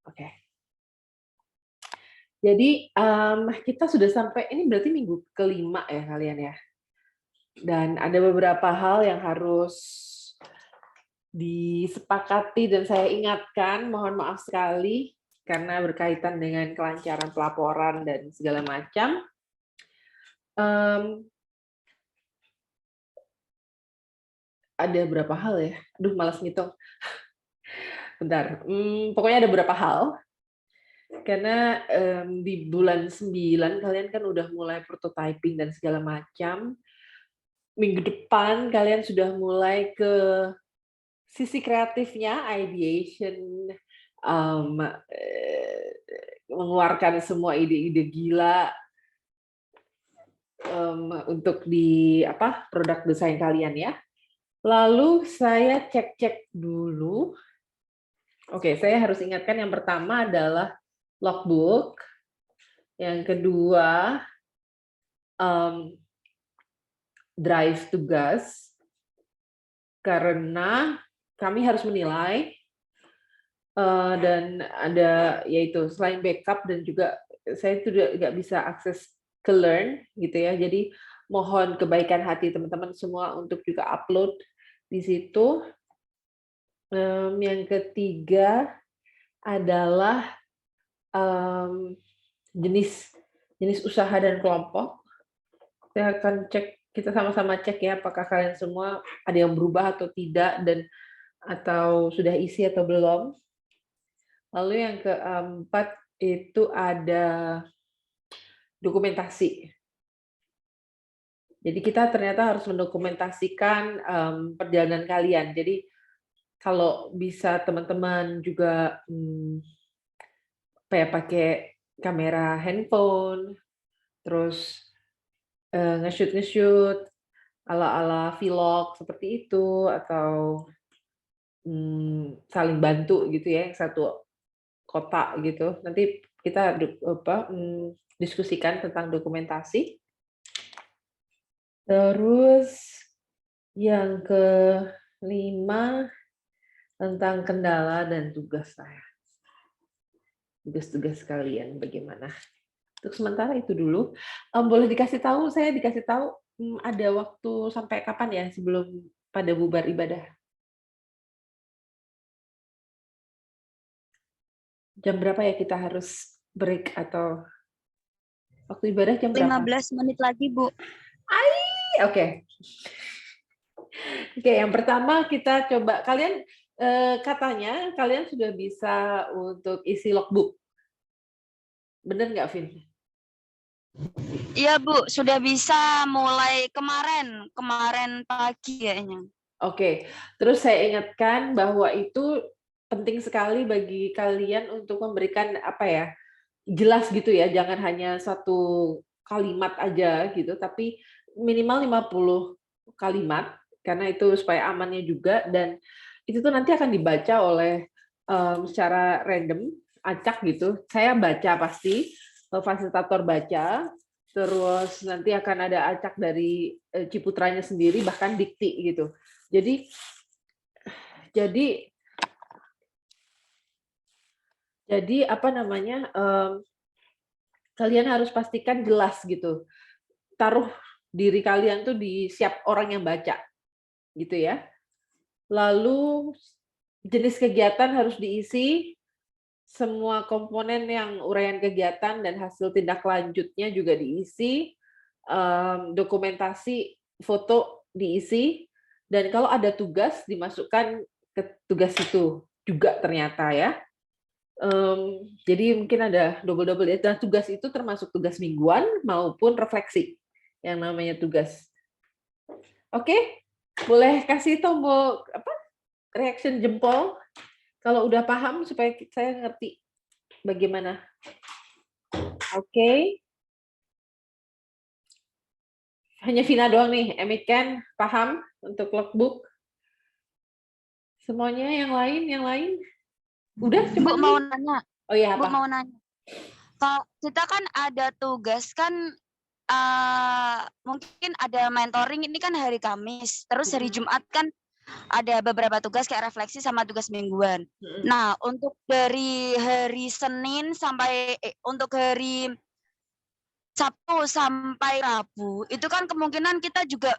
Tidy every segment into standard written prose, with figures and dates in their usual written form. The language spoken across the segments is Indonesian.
Oke. Jadi kita sudah sampai, ini berarti minggu kelima ya kalian ya. Dan ada beberapa hal yang harus disepakati dan saya ingatkan, mohon maaf sekali karena berkaitan dengan kelancaran pelaporan dan segala macam. Ada berapa hal ya? Aduh, malas ngitung. Bentar. Pokoknya ada beberapa hal. Karena di bulan 9 kalian kan udah mulai prototyping dan segala macam. Minggu depan kalian sudah mulai ke sisi kreatifnya, ideation, mengeluarkan semua ide-ide gila untuk di produk desain kalian ya. Lalu saya cek-cek dulu. Oke, saya harus ingatkan yang pertama adalah logbook, yang kedua drive tugas, karena kami harus menilai dan ada yaitu selain backup dan juga saya juga nggak bisa akses ke Learn gitu ya, jadi mohon kebaikan hati teman-teman semua untuk juga upload di situ. Yang ketiga adalah jenis usaha dan kelompok. Saya akan cek, kita sama-sama cek ya apakah kalian semua ada yang berubah atau tidak, dan atau sudah isi atau belum. Lalu yang keempat itu ada dokumentasi. Jadi kita ternyata harus mendokumentasikan perjalanan kalian. Jadi kalau bisa teman-teman juga pakai kamera handphone, terus nge-shoot ala-ala vlog seperti itu, atau saling bantu gitu ya, yang satu kota gitu. Nanti kita diskusikan tentang dokumentasi. Terus yang kelima tentang kendala dan tugas saya. Tugas-tugas kalian bagaimana? Untuk sementara itu dulu. Boleh dikasih tahu, saya dikasih tahu ada waktu sampai kapan ya sebelum pada bubar ibadah? Jam berapa ya kita harus break, atau waktu ibadah jam berapa? 15 menit lagi, Bu. Oke. Oke, yang pertama kita coba, kalian katanya kalian sudah bisa untuk isi logbook. Bener nggak, Vin? Iya, Bu, sudah bisa mulai kemarin pagi kayaknya. Oke, terus saya ingatkan bahwa itu penting sekali bagi kalian untuk memberikan jelas gitu ya, jangan hanya satu kalimat aja gitu, tapi minimal 50 kalimat, karena itu supaya amannya juga, dan itu tuh nanti akan dibaca oleh secara random, acak gitu. Saya baca pasti, fasilitator baca, terus nanti akan ada acak dari Ciputranya sendiri, bahkan dikti gitu. Jadi kalian harus pastikan jelas gitu. Taruh diri kalian tuh di siap orang yang baca, gitu ya. Lalu jenis kegiatan harus diisi, semua komponen yang uraian kegiatan dan hasil tindak lanjutnya juga diisi, dokumentasi foto diisi, dan kalau ada tugas dimasukkan ke tugas itu juga ternyata ya. Jadi mungkin ada double ya, dan tugas itu termasuk tugas mingguan maupun refleksi yang namanya tugas. Oke, boleh kasih tombol reaction jempol kalau udah paham supaya saya ngerti bagaimana. Oke. Hanya Vina doang nih, Emiken paham untuk logbook? Semuanya yang lain? Udah cuma Bu, mau nanya. Oh iya, apa? Bu, mau nanya. Kalau kita kan ada tugas kan, mungkin ada mentoring, ini kan hari Kamis, terus hari Jumat kan ada beberapa tugas kayak refleksi sama tugas mingguan. Mhm. Nah, untuk dari hari Senin sampai untuk hari Sabtu sampai Rabu, itu kan kemungkinan kita juga,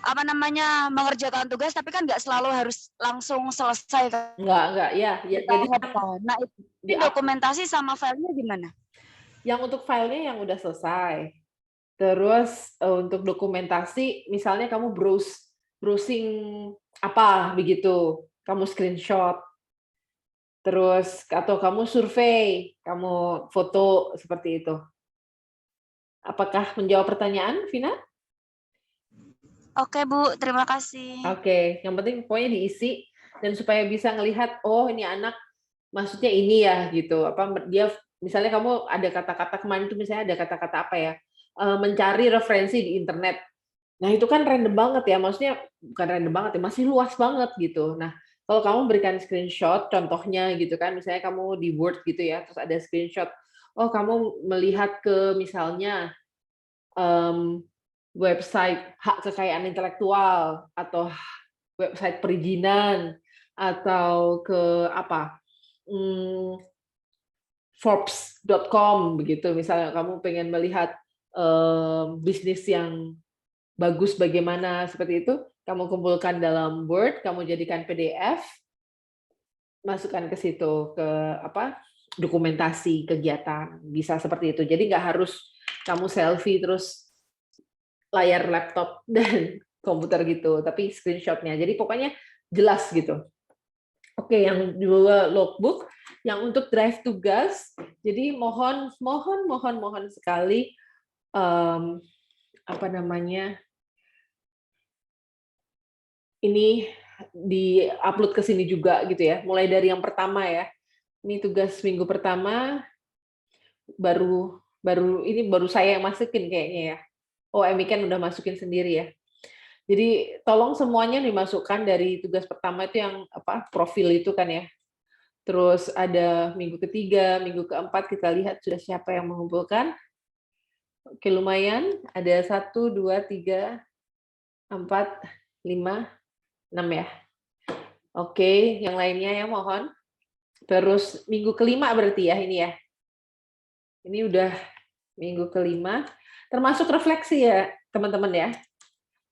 apa namanya, mengerjakan tugas tapi kan nggak selalu harus langsung selesai kan, Enggak, ya, jadi tahap kan. Nah, di ini dokumentasi sama filenya gimana? yang untuk filenya yang udah selesai. Terus, untuk dokumentasi misalnya kamu browsing apa begitu, kamu screenshot, terus atau kamu survei, kamu foto, seperti itu. Apakah menjawab pertanyaan, Vina? Oke, Bu, terima kasih. Oke, yang penting pokoknya diisi dan supaya bisa ngelihat, oh ini anak maksudnya ini ya gitu, apa dia misalnya kamu ada kata-kata kemarin itu misalnya ada kata-kata apa ya, mencari referensi di internet. Nah itu kan random banget ya, maksudnya bukan random banget ya, masih luas banget gitu. Nah kalau kamu berikan screenshot contohnya gitu kan, misalnya kamu di Word gitu ya, terus ada screenshot, oh kamu melihat ke misalnya, mmm, website hak kekayaan intelektual atau website perizinan atau ke apa, mmm, Forbes.com begitu, misalnya kamu pengen melihat, bisnis yang bagus bagaimana, seperti itu, kamu kumpulkan dalam Word, kamu jadikan PDF, masukkan ke situ, ke apa, dokumentasi kegiatan, bisa seperti itu. Jadi nggak harus kamu selfie terus layar laptop dan komputer gitu, tapi screenshot-nya. Jadi pokoknya jelas gitu. Oke, yang 2 logbook, yang untuk drive tugas, jadi mohon sekali, apa namanya, ini di-upload ke sini juga gitu ya, mulai dari yang pertama ya. Ini tugas minggu pertama, baru baru saya yang masukin kayaknya ya. Oh, Emi kan udah masukin sendiri ya. Jadi tolong semuanya dimasukkan dari tugas pertama itu yang apa, profil itu kan ya. Terus ada minggu ketiga, minggu keempat kita lihat sudah siapa yang mengumpulkan. Oke lumayan, ada 1, 2, 3, 4, 5, 6 ya. Oke, yang lainnya ya mohon. Terus minggu kelima berarti ya ini ya. Ini udah minggu kelima, termasuk refleksi ya teman-teman ya.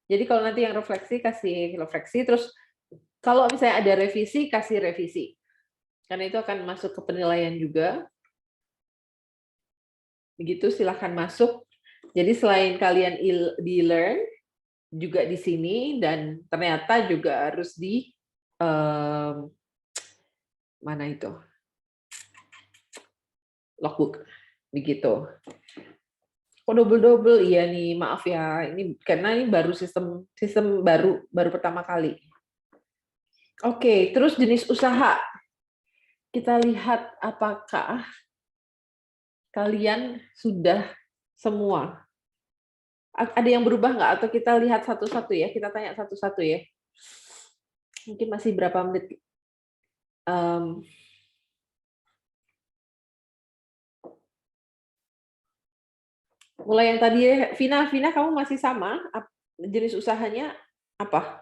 Jadi kalau nanti yang refleksi kasih refleksi, terus kalau misalnya ada revisi kasih revisi. Karena itu akan masuk ke penilaian juga. Begitu silahkan masuk. Jadi selain kalian di learn juga di sini dan ternyata juga harus di mana itu logbook begitu. Oh double iya nih maaf ya ini karena ini baru sistem baru pertama kali. Oke, terus jenis usaha kita lihat apakah kalian sudah semua ada yang berubah nggak atau kita lihat satu-satu ya kita tanya satu-satu ya mungkin masih berapa menit. Mulai yang tadi ya, Vina kamu masih sama? Jenis usahanya apa?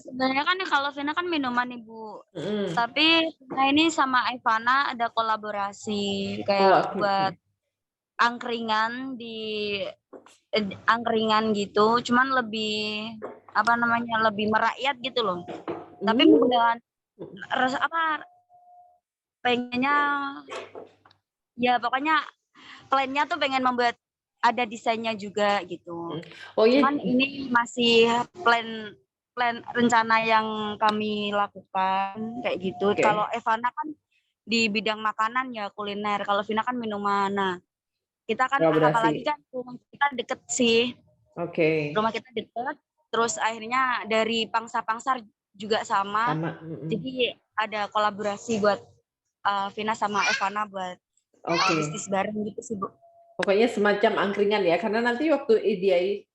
Sebenarnya kan kalau Vina kan minuman nih, Bu. Mhm. Tapi nah ini sama Ivana ada kolaborasi Oh, kayak buat angkringan angkringan gitu, cuman lebih apa namanya, lebih merakyat gitu loh. Tapi menggunakan pengennya ya pokoknya plannya tuh pengen membuat ada desainnya juga gitu. Oh iya. Cuman ini masih plan rencana yang kami lakukan kayak gitu. Oke. Kalau Evana kan di bidang makanan ya kuliner, kalau Vina kan minuman. Nah, kita kan apalagi kan rumah kita deket sih. Oke. Rumah kita deket, terus akhirnya dari pangsa-pangsar juga sama. Jadi ada kolaborasi buat Vina sama Evana buat bisnis bareng gitu sih, Bu. Pokoknya semacam angkringan ya, karena nanti waktu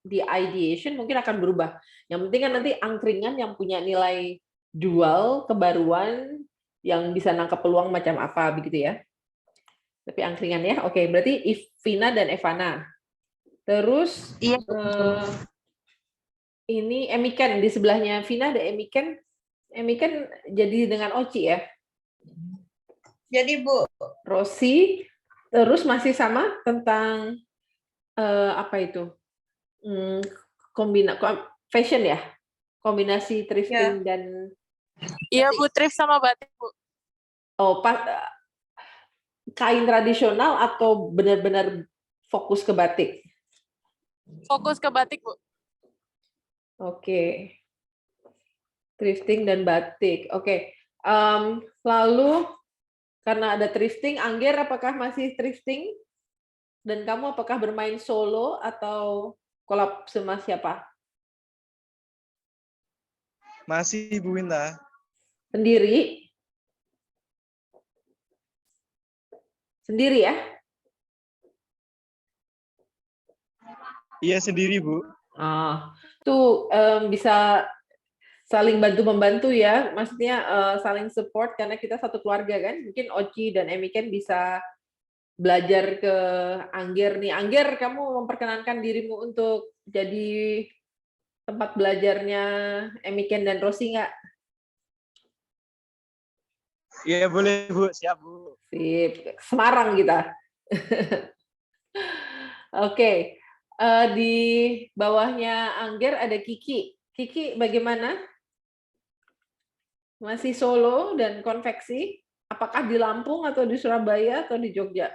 di ideation mungkin akan berubah. Yang penting kan nanti angkringan yang punya nilai jual, kebaruan, yang bisa nangkep peluang macam apa begitu ya. Tapi angkringan ya, oke. Berarti Vina dan Evana. Terus iya, ini Emiken di sebelahnya Vina ada Emiken. Emiken jadi dengan Oci ya. Jadi Bu, Rosi, terus masih sama tentang apa itu? Fashion ya? Kombinasi thrifting dan Iya Bu, thrift sama batik Bu. Kain tradisional atau benar-benar fokus ke batik? Fokus ke batik Bu. Oke. Thrifting dan batik. Oke. Lalu karena ada thrifting, Angger apakah masih thrifting? Dan kamu apakah bermain solo atau collab sama siapa? Masih Bu Winta. Sendiri? Sendiri ya? Iya sendiri Bu. Tuh bisa saling bantu-membantu ya, maksudnya saling support karena kita satu keluarga kan. Mungkin Oci dan Emiken bisa belajar ke Angger nih. Angger, kamu memperkenankan dirimu untuk jadi tempat belajarnya Emiken dan Rosi nggak? Iya boleh Bu, siap Bu. Sip. Semarang kita. Oke. Di bawahnya Angger ada Kiki. Kiki bagaimana? Masih solo dan konveksi? Apakah di Lampung atau di Surabaya atau di Jogja?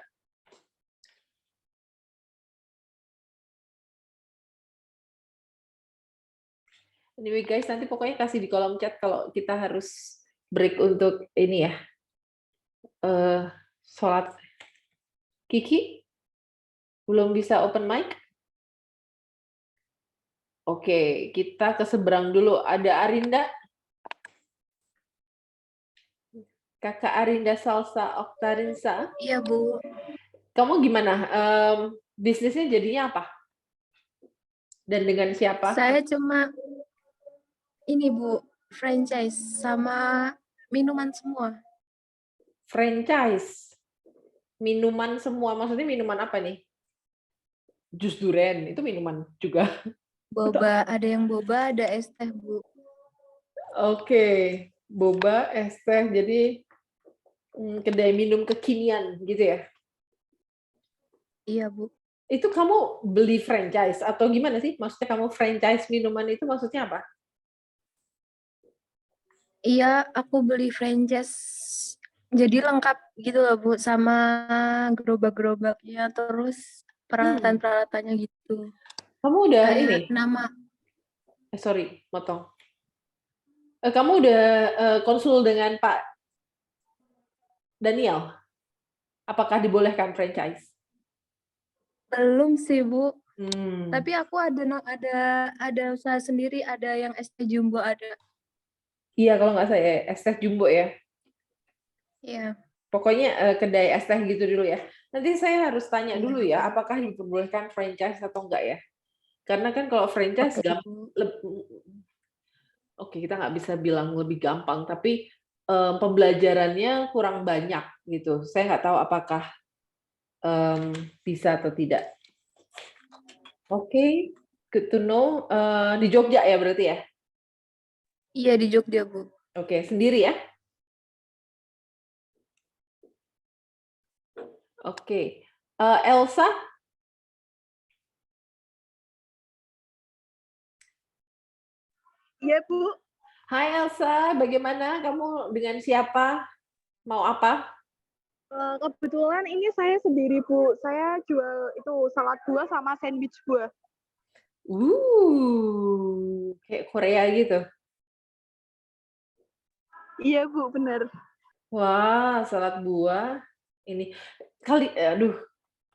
Anyway guys, nanti pokoknya kasih di kolom chat kalau kita harus break untuk ini ya. Sholat. Kiki? Belum bisa open mic? Oke, kita ke seberang dulu. Ada Arinda? Kakak Arinda Salsa Oktarinsa. Iya, Bu. Kamu gimana? Bisnisnya jadinya apa? Dan dengan siapa? Saya cuma ini, Bu, franchise sama minuman semua. Franchise. Minuman semua. Maksudnya minuman apa nih? Jus duren, itu minuman juga. Boba, ada yang boba, ada es teh, Bu. Oke, boba, es teh. Jadi kedai minum kekinian gitu ya? Iya, Bu. Itu kamu beli franchise atau gimana sih? Maksudnya kamu franchise minuman itu maksudnya apa? Iya, aku beli franchise. Jadi lengkap gitu loh, Bu, sama gerobak-gerobaknya, terus peralatan-peralatannya gitu. Kamu udah Kayak ini? nama. Sorry, motong. Kamu udah konsul dengan Pak Daniel? Apakah dibolehkan franchise? Belum sih, Bu. Hmm. Tapi aku ada usaha sendiri, ada yang es teh jumbo ada. Iya, kalau nggak saya es teh jumbo ya. Iya. Pokoknya kedai es teh gitu dulu ya. Nanti saya harus tanya Iya. dulu ya, apakah diperbolehkan franchise atau enggak ya? Karena kan kalau franchise Oke, kita nggak bisa bilang lebih gampang, tapi pembelajarannya kurang banyak gitu. Saya nggak tahu apakah bisa atau tidak. Oke, good to know. Di Jogja ya berarti ya? Iya, di Jogja, Bu. Oke, sendiri ya? Oke. Elsa? Iya, Bu. Hai Elsa, bagaimana? Kamu dengan siapa? Mau apa? Kebetulan ini saya sendiri, Bu. Saya jual itu salad buah sama sandwich buah. Kayak Korea gitu. Iya, Bu, benar. Wah, salad buah. Ini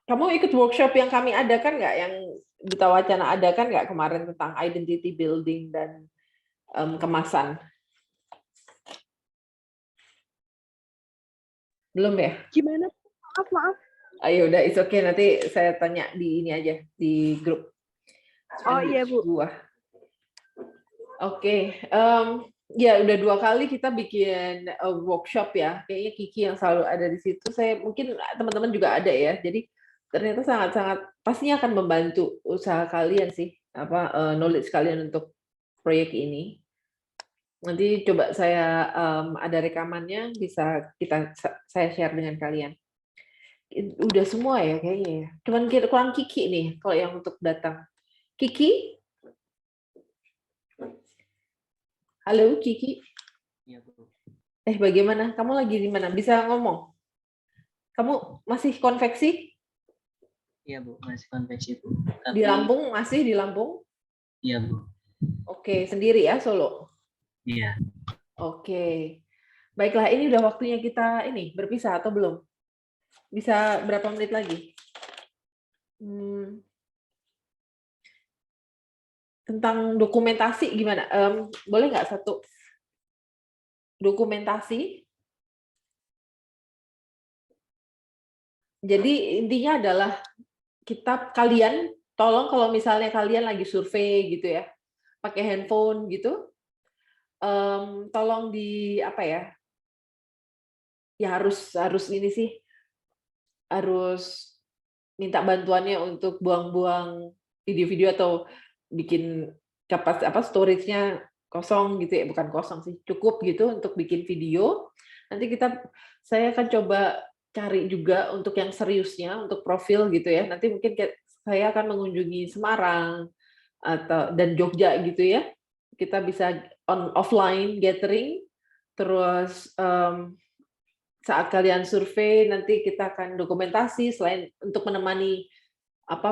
kamu ikut workshop yang kami adakan nggak? Yang Duta Wacana adakan nggak kemarin tentang identity building dan kemasan? Belum ya? Gimana? Maaf. Ayo udah, it's okay. Nanti saya tanya di ini aja, di grup. Oh iya, Bu. Buah. Oke. Ya udah 2 kali kita bikin workshop ya. Kayaknya Kiki yang selalu ada di situ. Saya mungkin teman-teman juga ada ya. Jadi ternyata sangat-sangat pastinya akan membantu usaha kalian sih, knowledge kalian untuk proyek ini. Nanti coba saya ada rekamannya, bisa saya share dengan kalian. Udah semua ya kayaknya ya. Cuman kurang Kiki nih kalau yang untuk datang. Kiki? Halo Kiki? Iya, Bu. Bagaimana? Kamu lagi di mana? Bisa ngomong? Kamu masih konveksi? Iya, Bu, masih konveksi, Bu. Di Lampung? Masih di Lampung? Iya, Bu. Oke, sendiri ya, Solo? Iya. Oke. Baiklah, ini udah waktunya kita berpisah atau belum? Bisa berapa menit lagi? Tentang dokumentasi gimana? Boleh nggak satu dokumentasi? Jadi intinya adalah kalian tolong kalau misalnya kalian lagi survei gitu ya, pakai handphone gitu, tolong ya harus ini sih, harus minta bantuannya untuk buang-buang video-video atau bikin storage-nya kosong gitu ya, bukan kosong sih, cukup gitu untuk bikin video. Nanti saya akan coba cari juga untuk yang seriusnya, untuk profil gitu ya. Nanti mungkin saya akan mengunjungi Semarang dan Jogja gitu ya. Kita bisa offline gathering, terus saat kalian survei nanti kita akan dokumentasi selain untuk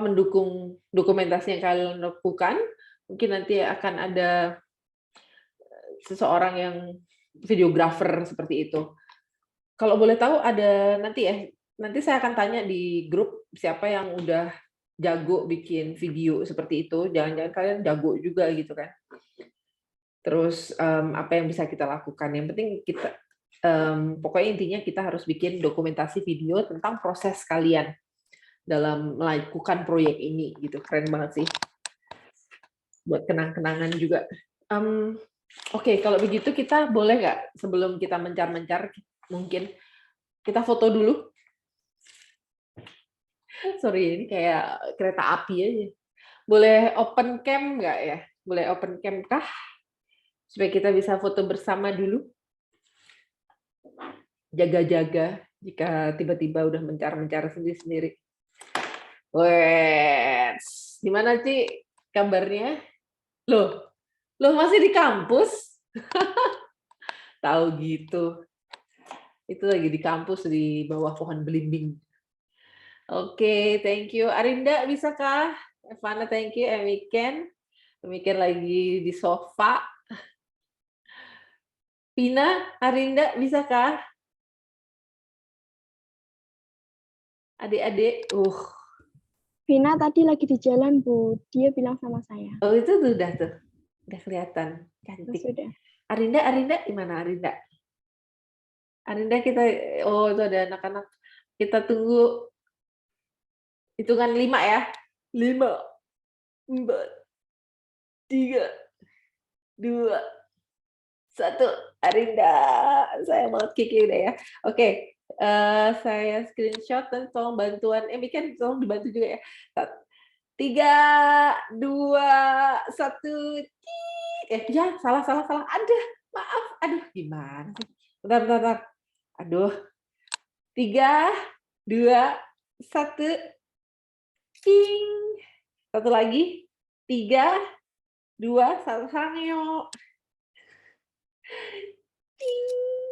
mendukung dokumentasi yang kalian lakukan, mungkin nanti akan ada seseorang yang videographer seperti itu. Kalau boleh tahu ada nanti saya akan tanya di grup siapa yang udah jago bikin video seperti itu. Jangan-jangan kalian jago juga gitu kan. Terus apa yang bisa kita lakukan? Yang penting kita pokoknya intinya kita harus bikin dokumentasi video tentang proses kalian dalam melakukan proyek ini gitu. Keren banget sih. Buat kenang-kenangan juga. Oke, kalau begitu kita boleh nggak sebelum kita mencar-mencar mungkin kita foto dulu. Sorry, ini kayak kereta api aja. Boleh open cam nggak ya? Boleh open cam kah? Supaya kita bisa foto bersama dulu. Jaga-jaga jika tiba-tiba udah mencar-mencar sendiri-sendiri. Wes, gimana Ci kabarnya? Loh masih di kampus? Tahu gitu. Itu lagi di kampus di bawah pohon belimbing. Oke, thank you. Arinda bisakah? Evana, thank you. Emiken lagi di sofa. Pina, Arinda bisakah? Adik-adik, Vina tadi lagi di jalan, Bu. Dia bilang sama saya. Oh, itu tuh udah kelihatan cantik. Sudah. Arinda gimana Arinda? Arinda itu ada anak-anak. Kita tunggu hitungan 5 ya. 5, 4, 3, 2, 1. Arinda, saya banget Kiki udah ya. Oke, saya screenshot dan tolong bantuan. Kan tolong dibantu juga ya. 3, 2, 1. Ya salah. Ada, maaf. Aduh, gimana sih? Bentar. Aduh. 3, 2, 1. Ping. Satu lagi. 3, 2, 1. Sarang yuk.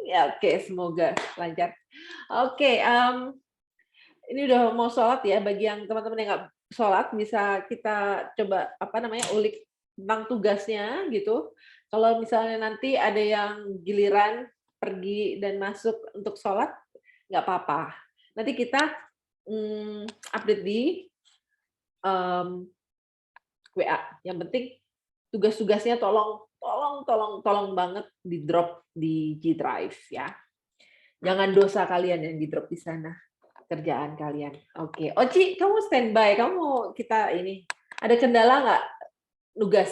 Ya, oke, semoga lancar. Oke, ini udah mau sholat ya. Bagi yang teman-teman yang nggak sholat, bisa kita coba ulik tentang tugasnya gitu. Kalau misalnya nanti ada yang giliran pergi dan masuk untuk sholat, nggak apa-apa. Nanti kita update di WA. Yang penting tugas-tugasnya tolong banget di drop di G Drive ya. Jangan dosa kalian yang di drop di sana. Kerjaan kalian. Oke. Oci, kamu standby. Kita ini ada kendala nggak nugas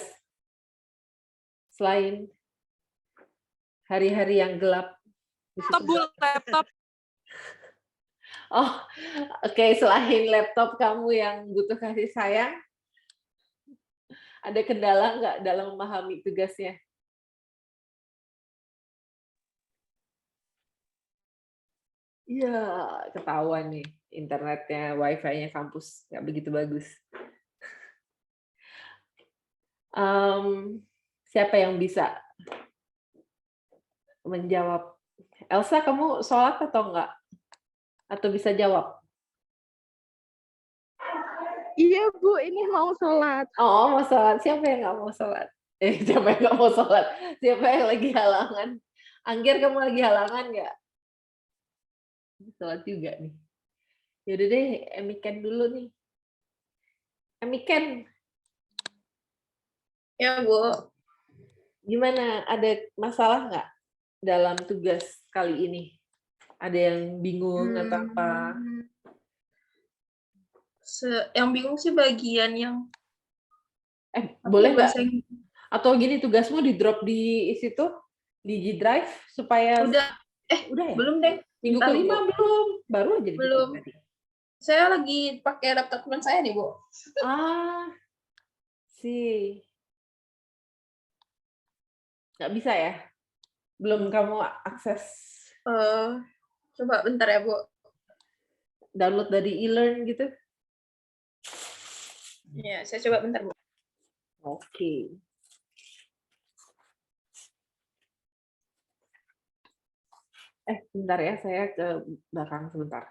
selain hari-hari yang gelap? Laptop. Oh, oke. Selain laptop kamu yang butuh kasih sayang, Ada kendala nggak dalam memahami tugasnya? Iya, ketahuan nih internetnya, wifi-nya kampus nggak begitu bagus. Siapa yang bisa menjawab? Elsa, kamu sholat atau enggak? Atau bisa jawab? Iya Bu, ini mau sholat. Oh, mau sholat. Siapa yang nggak mau sholat? Siapa yang nggak mau sholat? Siapa yang lagi halangan? Angger, kamu lagi halangan nggak? Sholat juga nih. Yaudah deh, Emiken dulu nih. Emiken, Ya, Bu. gimana? Ada masalah nggak dalam tugas kali ini? Ada yang bingung atau apa? Yang bingung sih bagian yang Boleh nggak? bahasa Inggris. Atau gini, tugasmu di drop di situ, di G Drive supaya Udah, udah ya? belum deh. Minggu Bentar, kelima Bu. belum, baru aja dibikin Belum. tadi. Saya lagi pakai laptop teman saya nih, Bu. Ah, sih. Nggak bisa ya? Belum kamu akses Coba bentar ya, Bu. download dari e-learn gitu? Ya, saya coba bentar, Bu. Oke. Bentar ya, saya ke belakang sebentar.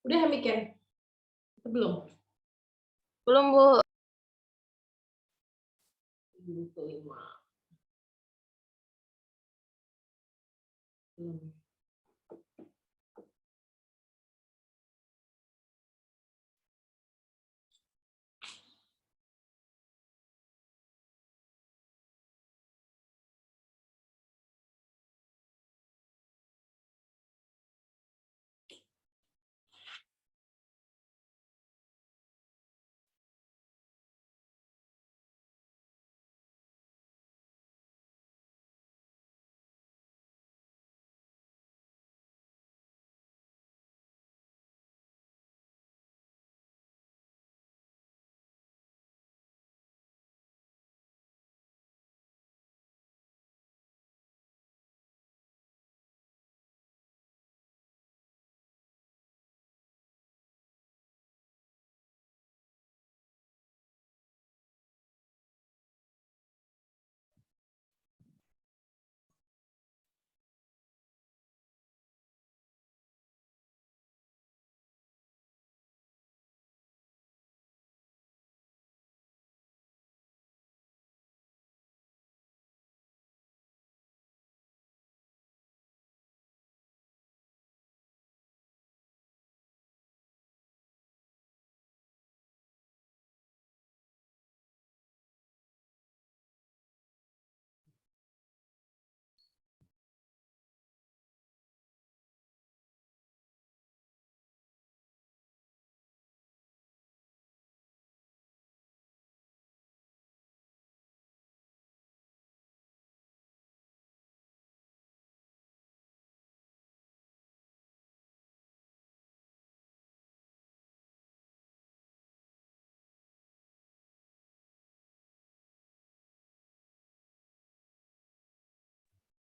Udah Miken? Belum? Belum, Bu. Minggu kelima. Belum.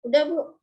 Udah, Bu.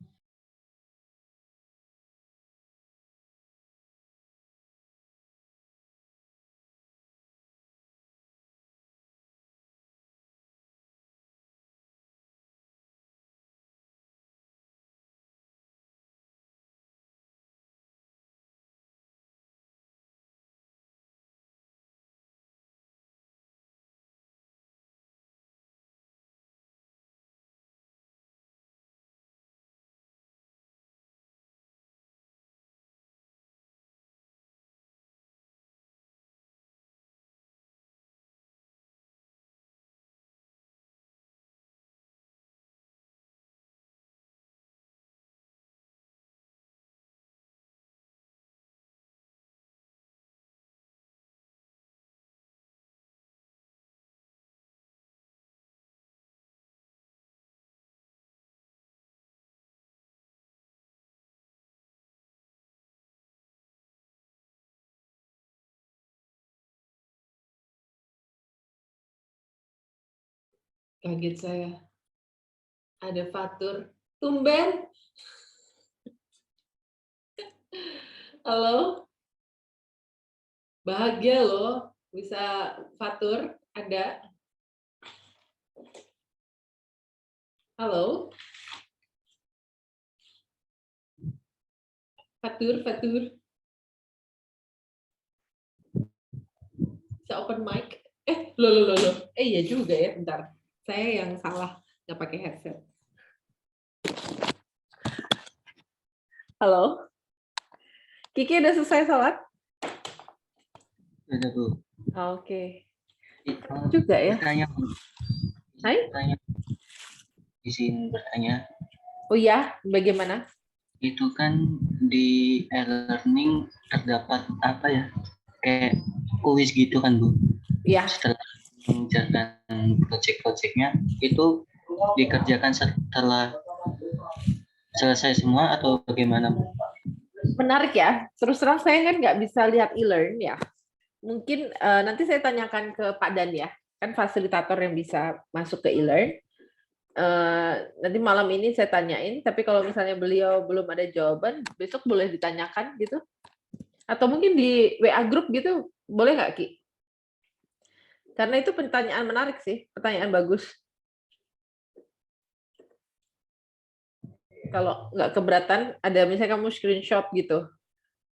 Kaget saya. Ada Fatur. Tumben. Halo. Bahagia loh bisa Fatur ada. Halo. Fatur. Bisa open mic. Loh. Iya juga ya, bentar. Saya yang salah, nggak pakai headset. Halo. Kiki udah selesai sholat? Udah, Bu. Oke. Itu Juga ya. bertanya, Bu. Hai? Izin bertanya. Oh ya, bagaimana? Itu kan di e-learning terdapat apa ya? Kayak kuis gitu kan, Bu? Iya. Setelah mengerjakan project-projectnya, itu dikerjakan setelah selesai semua atau bagaimana, Bu? Menarik ya. Terus terang saya kan nggak bisa lihat e-learn ya. Mungkin nanti saya tanyakan ke Pak Dan ya. Kan fasilitator yang bisa masuk ke e-learn. Nanti malam ini saya tanyain, tapi kalau misalnya beliau belum ada jawaban, besok boleh ditanyakan gitu. Atau mungkin di WA group gitu, boleh nggak, Ki? Karena itu pertanyaan menarik sih, pertanyaan bagus. Kalau nggak keberatan, ada misalnya kamu screenshot gitu,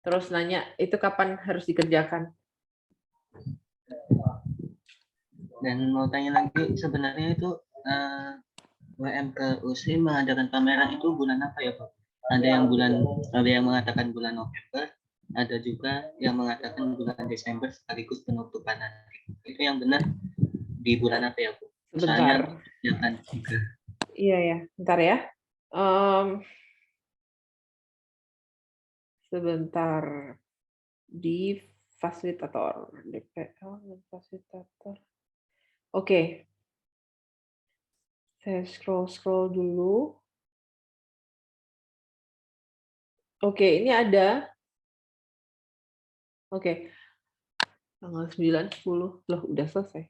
terus nanya, itu kapan harus dikerjakan? Dan mau tanya lagi, sebenarnya itu WMKUC mengadakan pameran itu bulan apa ya, Pak? Ada yang mengatakan bulan November, ada juga yang mengatakan bulan Desember sekaligus penutupan nanti. Itu yang benar di bulan apa ya, Bu? Sebentar. Jangan juga. Iya ya, bentar ya. Sebentar. Di fasilitator. DPL dan fasilitator. Oke. Saya scroll dulu. Oke, ini ada. Oke. Tanggal 9, 10. Loh, udah selesai.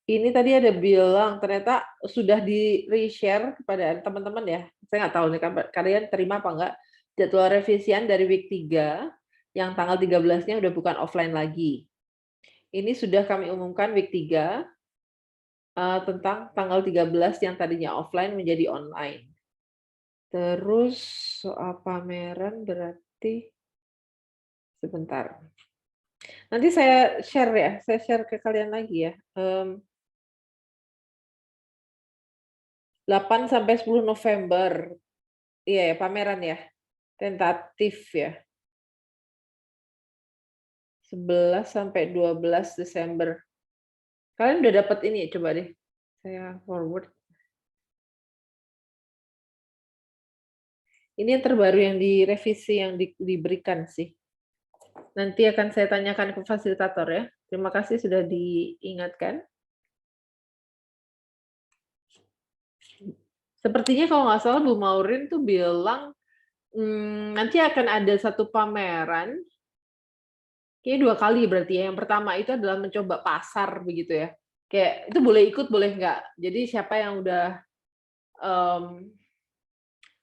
Ini tadi ada bilang ternyata sudah di-reshare kepada teman-teman ya. Saya nggak tahu nih kalian terima apa enggak jadwal revisian dari week 3 yang tanggal 13-nya udah bukan offline lagi. Ini sudah kami umumkan week 3 tentang tanggal 13 yang tadinya offline menjadi online. Terus soal pameran berarti sebentar. Nanti saya share ya, saya share ke kalian lagi ya. 8 sampai 10 November. Iya ya, pameran ya. Tentatif ya. 11 sampai 12 Desember. Kalian udah dapat ini ya, coba deh. Saya forward. Ini yang terbaru yang direvisi, yang diberikan sih. Nanti akan saya tanyakan ke fasilitator ya. Terima kasih sudah diingatkan. Sepertinya kalau nggak salah Bu Maureen tuh bilang nanti akan ada satu pameran, kayaknya 2 kali berarti ya. Yang pertama itu adalah mencoba pasar begitu ya. Kayak itu boleh ikut, boleh nggak. Jadi siapa yang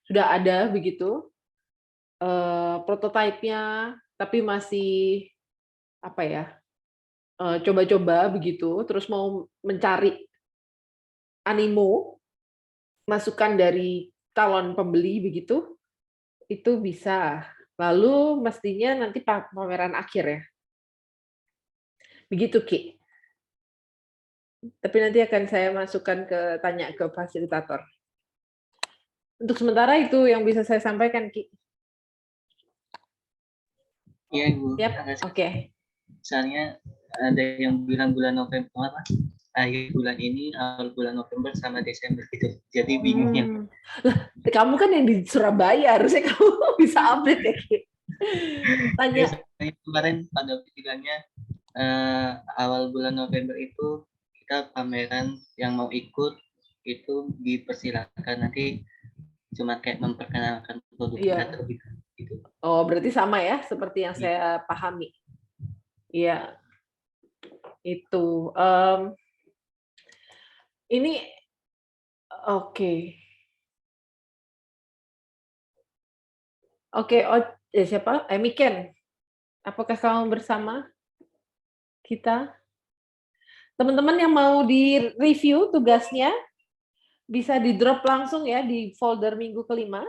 sudah ada begitu prototipenya, tapi masih apa ya, coba-coba begitu, terus mau mencari animo, masukan dari calon pembeli begitu, itu bisa. Lalu mestinya nanti pameran akhir ya. Begitu, Ki. Tapi nanti akan saya masukkan tanya ke fasilitator. Untuk sementara itu yang bisa saya sampaikan, Ki. Iya, Ibu. Yap, oke. Misalnya ada yang bilang bulan November apa? Akhir bulan ini, awal bulan November sama Desember gitu. Jadi bingungnya. Lah, kamu kan yang di Surabaya, harusnya kamu bisa update ya, Ki. Tanya. Ya, kemarin pada bilangnya awal bulan November itu kita pameran yang mau ikut itu dipersilakan, nanti cuma kayak memperkenalkan produk Iya. kita terlebih gitu. Oh, berarti sama ya, seperti yang saya pahami. Iya. Itu. Ini oke. Oke, siapa? Miken. Apakah kamu bersama kita? Teman-teman yang mau di-review tugasnya, bisa di-drop langsung ya di folder minggu kelima.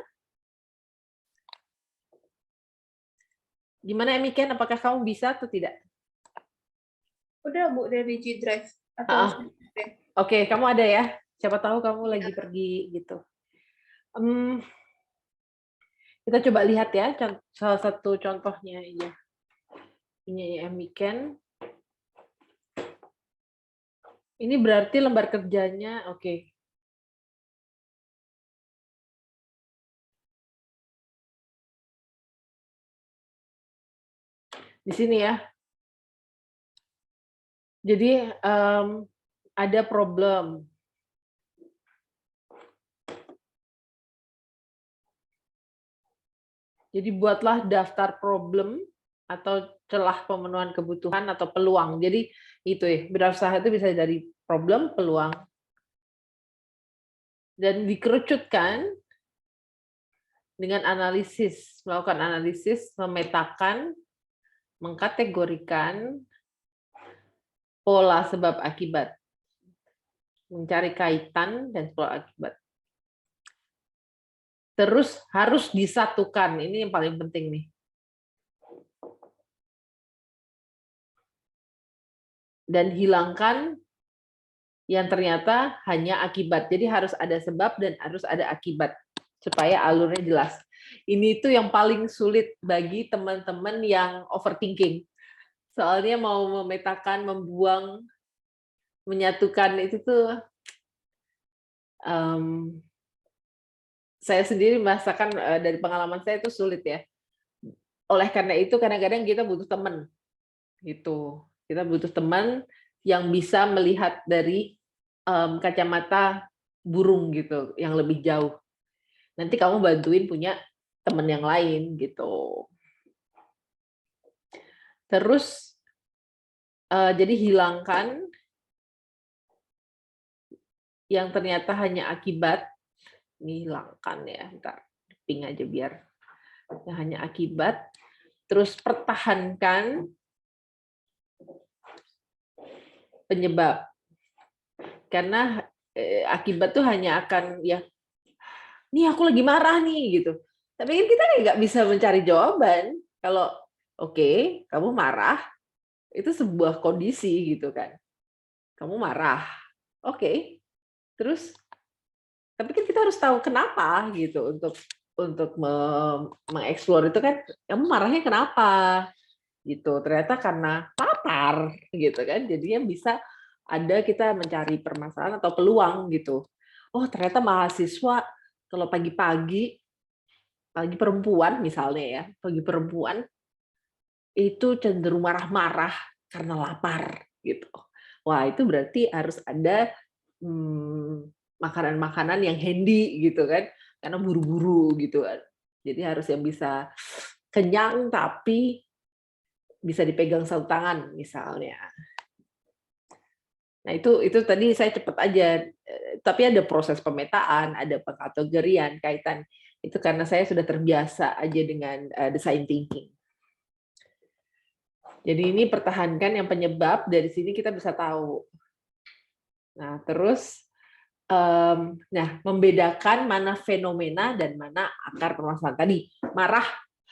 Gimana Miken, apakah kamu bisa atau tidak? Udah Bu dari G Drive atau Oke, kamu ada ya? Siapa tahu kamu lagi pergi gitu. Kita coba lihat ya, salah satu contohnya. Iya. Ini Miken. Ini berarti lembar kerjanya, oke. Di sini ya. Jadi ada problem. Jadi buatlah daftar problem atau celah pemenuhan kebutuhan atau peluang. Jadi itu ya, berusaha itu bisa dari problem, peluang. Dan dikerucutkan dengan analisis, melakukan analisis, memetakan, mengkategorikan pola sebab akibat, mencari kaitan dan pola akibat. Terus harus disatukan, ini yang paling penting nih. Dan hilangkan yang ternyata hanya akibat. Jadi harus ada sebab dan harus ada akibat supaya alurnya jelas. Ini tuh yang paling sulit bagi teman-teman yang overthinking. Soalnya mau memetakan, membuang, menyatukan itu tuh saya sendiri merasakan dari pengalaman saya itu sulit ya. Oleh karena itu kadang-kadang kita butuh teman gitu. Kita butuh teman yang bisa melihat dari kacamata burung gitu, yang lebih jauh. Nanti kamu bantuin punya teman yang lain gitu. Terus jadi hilangkan yang ternyata hanya akibat. Ini hilangkan ya, ntar ping aja biar yang hanya akibat. Terus pertahankan penyebab. Karena akibat tuh hanya akan ya, nih aku lagi marah nih gitu. Tapi kan kita nggak bisa mencari jawaban. Kalau oke, kamu marah, itu sebuah kondisi gitu kan. Kamu marah, oke. Terus, tapi kan kita harus tahu kenapa gitu untuk mengeksplor itu kan. Kamu marahnya kenapa? Gitu. Ternyata karena lapar gitu kan. Jadinya bisa ada kita mencari permasalahan atau peluang gitu. Oh, ternyata mahasiswa kalau pagi-pagi perempuan misalnya ya, pagi perempuan itu cenderung marah-marah karena lapar gitu. Wah, itu berarti harus ada makanan-makanan yang handy gitu kan, karena buru-buru gitu kan. Jadi harus yang bisa kenyang tapi bisa dipegang satu tangan misalnya. Nah, itu tadi saya cepat aja, tapi ada proses pemetaan, ada pengkategorian, kaitan. Itu karena saya sudah terbiasa aja dengan design thinking. Jadi ini pertahankan yang penyebab, dari sini kita bisa tahu. Nah, terus membedakan mana fenomena dan mana akar permasalahan tadi. Marah,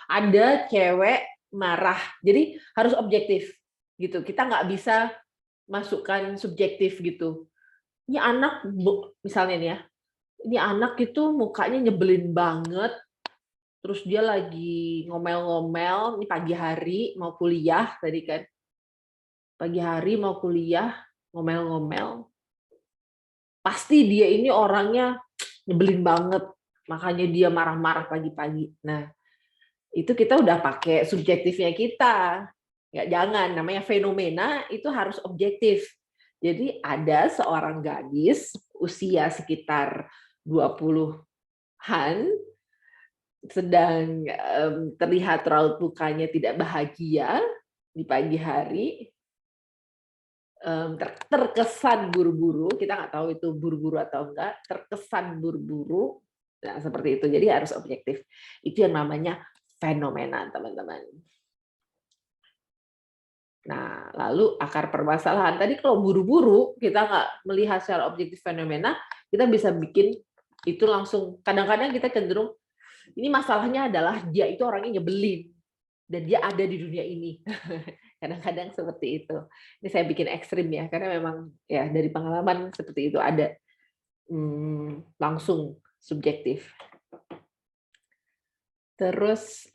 ada cewek marah, jadi harus objektif gitu. Kita nggak bisa masukkan subjektif gitu. Ini anak, misalnya nih ya, ini anak itu mukanya nyebelin banget, terus dia lagi ngomel-ngomel, ini pagi hari mau kuliah tadi kan, pagi hari mau kuliah, ngomel-ngomel, pasti dia ini orangnya nyebelin banget, makanya dia marah-marah pagi-pagi. Nah, itu kita udah pakai subjektifnya kita. Nggak, jangan, namanya fenomena itu harus objektif. Jadi ada seorang gadis usia sekitar 20-an sedang terlihat raut mukanya tidak bahagia di pagi hari, terkesan buru-buru, kita nggak tahu itu buru-buru atau enggak, terkesan buru-buru, nah seperti itu. Jadi harus objektif. Itu yang namanya fenomena, teman-teman. Nah, lalu akar permasalahan. Tadi kalau buru-buru, kita nggak melihat secara objektif fenomena, kita bisa bikin itu langsung, kadang-kadang kita cenderung, ini masalahnya adalah dia itu orangnya nyebelin, dan dia ada di dunia ini. Kadang-kadang seperti itu. Ini saya bikin ekstrim ya, karena memang ya dari pengalaman seperti itu ada langsung subjektif. Terus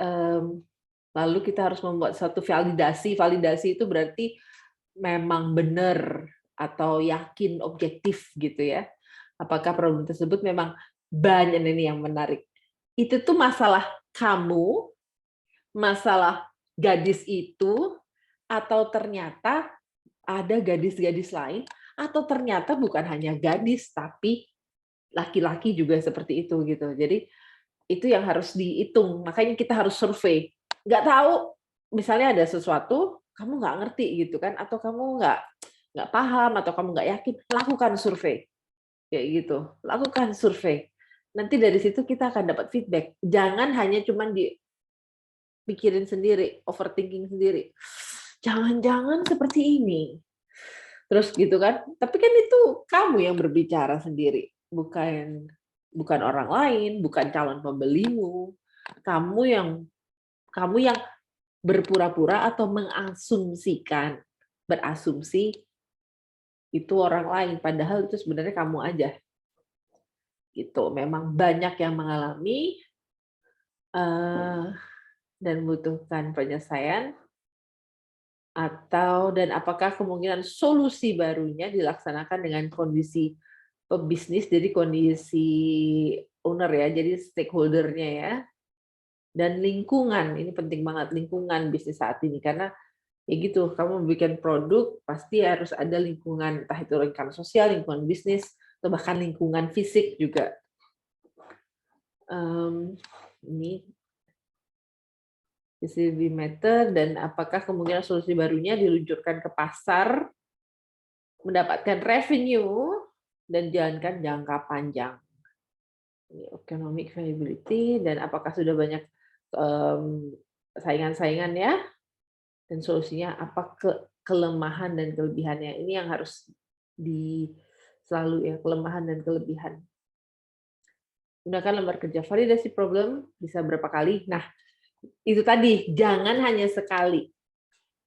lalu kita harus membuat satu validasi. Validasi itu berarti memang benar atau yakin objektif gitu ya. Apakah problem tersebut memang banyak, ini yang menarik. Itu tuh masalah kamu, masalah gadis itu, atau ternyata ada gadis-gadis lain, atau ternyata bukan hanya gadis tapi laki-laki juga seperti itu gitu. Jadi itu yang harus dihitung. Makanya kita harus survei. Nggak tahu, misalnya ada sesuatu kamu nggak ngerti gitu kan, atau kamu nggak paham, atau kamu nggak yakin, lakukan survei kayak gitu. Lakukan survei. Nanti dari situ kita akan dapat feedback. Jangan hanya cuman dipikirin sendiri, overthinking sendiri. Jangan-jangan seperti ini. Terus gitu kan. Tapi kan itu kamu yang berbicara sendiri, bukan orang lain, bukan calon pembelimu. Kamu yang berpura-pura atau mengasumsikan, berasumsi itu orang lain, padahal itu sebenarnya kamu aja. Gitu. Memang banyak yang mengalami dan membutuhkan penyelesaian, dan apakah kemungkinan solusi barunya dilaksanakan dengan kondisi pebisnis, jadi kondisi owner ya, jadi stakeholder-nya ya, dan lingkungan. Ini penting banget, lingkungan bisnis saat ini, karena ya gitu, kamu bikin produk pasti harus ada lingkungan, entah itu lingkungan sosial, lingkungan bisnis, atau bahkan lingkungan fisik juga. Ini visibility matter, dan apakah kemungkinan solusi barunya diluncurkan ke pasar, mendapatkan revenue, dan jalankan jangka panjang. Ini economic viability, dan apakah sudah banyak saingan-saingan ya, dan solusinya apa kelemahan dan kelebihannya. Ini yang harus selalu ya, kelemahan dan kelebihan. Gunakan lembar kerja validasi problem bisa berapa kali. Nah, itu tadi, jangan hanya sekali.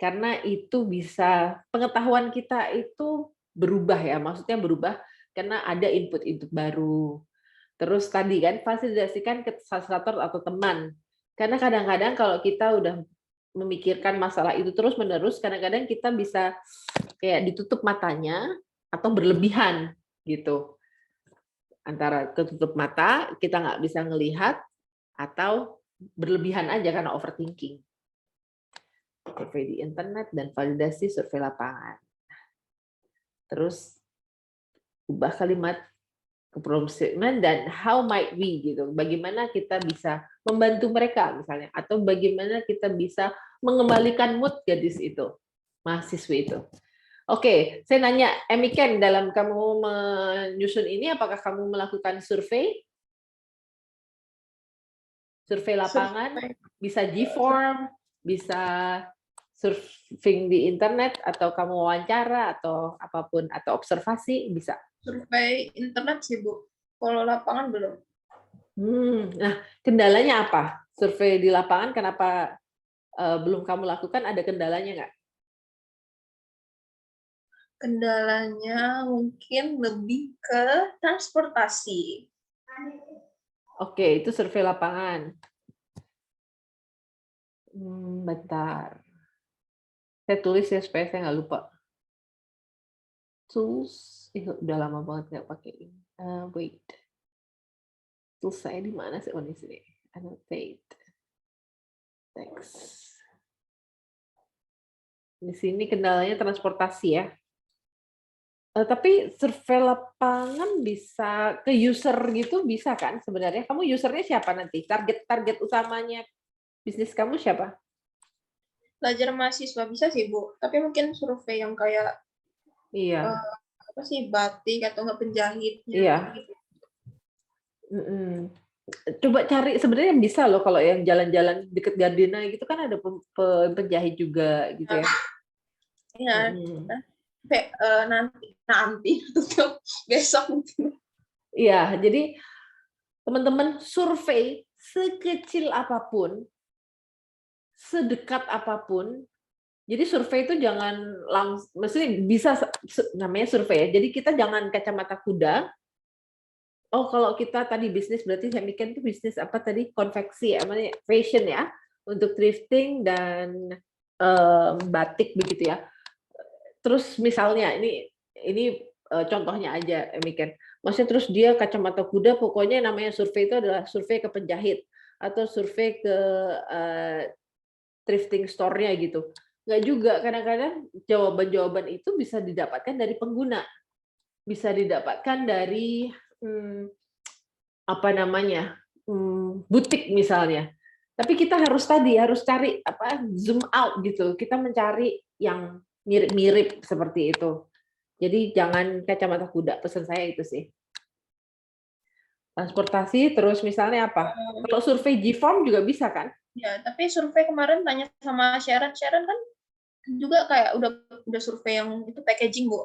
Karena itu bisa, pengetahuan kita itu berubah ya, maksudnya berubah karena ada input-input baru. Terus tadi kan, fasilitasikan ke fasilitator atau teman. Karena kadang-kadang kalau kita udah memikirkan masalah itu terus-menerus, kadang-kadang kita bisa kayak ditutup matanya atau berlebihan gitu. Antara ketutup mata, kita nggak bisa ngelihat, atau berlebihan aja karena overthinking. Survei di internet dan validasi survei lapangan. Terus ubah kalimat ke problem statement dan how might we gitu. Bagaimana kita bisa membantu mereka misalnya, atau bagaimana kita bisa mengembalikan mood gadis itu, mahasiswa itu. Oke, saya nanya, Emiken, dalam kamu menyusun ini, apakah kamu melakukan survei? Survei lapangan, bisa G-form, bisa surfing di internet, atau kamu wawancara, atau apapun, atau observasi, bisa. Survei internet sih, Bu. Kalau lapangan belum. Nah, kendalanya apa? Survei di lapangan, kenapa belum kamu lakukan? Ada kendalanya nggak? Kendalanya mungkin lebih ke transportasi. Oke, itu survei lapangan. Bentar. Saya tulis ya supaya saya nggak lupa. Tools, udah lama banget nggak pakai ini. Wait. Tools saya di mana sih? Oh, di sini. Annotate. Text. Di sini kendalanya transportasi ya. Tapi survei lapangan bisa ke user gitu bisa kan sebenarnya? Kamu usernya siapa nanti? Target utamanya bisnis kamu siapa? Pelajar mahasiswa bisa sih, Bu. Tapi mungkin survei yang kayak Iya. apa sih, batik atau nggak penjahitnya. Iya. Gitu. Coba cari, sebenarnya bisa loh kalau yang jalan-jalan deket Gardena gitu kan ada penjahit juga gitu ya. Iya. Nanti tutup besok mungkin. Iya, jadi teman-teman survei sekecil apapun, sedekat apapun. Jadi survei itu jangan maksudnya bisa namanya survei ya. Jadi kita jangan kacamata kuda. Oh, kalau kita tadi bisnis berarti saya mikir itu bisnis apa tadi? Konveksi, namanya fashion ya, untuk thrifting dan batik begitu ya. Terus misalnya ini contohnya aja mikir. Maksudnya terus dia kacamata kuda, pokoknya namanya survei itu adalah survei ke penjahit atau survei ke thrifting store-nya gitu. Nggak juga, kadang-kadang jawaban-jawaban itu bisa didapatkan dari pengguna, bisa didapatkan dari apa namanya, butik misalnya. Tapi kita harus cari zoom out gitu. Kita mencari yang mirip-mirip seperti itu. Jadi jangan kacamata kuda, pesan saya itu sih. Transportasi, terus misalnya apa? Kalau survei G-form juga bisa kan? Ya, tapi survei kemarin tanya sama Sharon kan juga kayak udah survei yang itu packaging, Bu.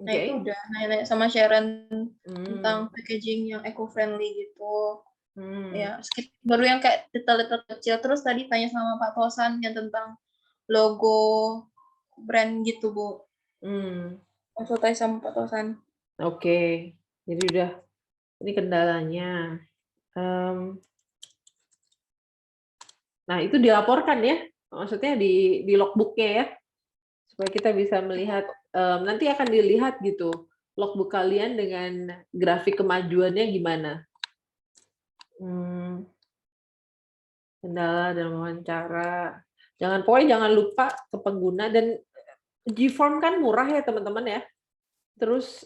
Nah, itu udah nanya sama Sharon tentang packaging yang eco-friendly gitu. Ya, baru yang kayak detail-detail kecil. Terus tadi tanya sama Pak Tosan yang tentang logo brand gitu, Bu. Konsultasi sama Pak Tosan. Oke, jadi udah ini kendalanya. Nah, itu dilaporkan ya, maksudnya di logbook-nya ya, supaya kita bisa melihat, nanti akan dilihat gitu, logbook kalian dengan grafik kemajuannya gimana. Kendala dalam wawancara. Pokoknya jangan lupa ke pengguna, dan G-form kan murah ya teman-teman ya. Terus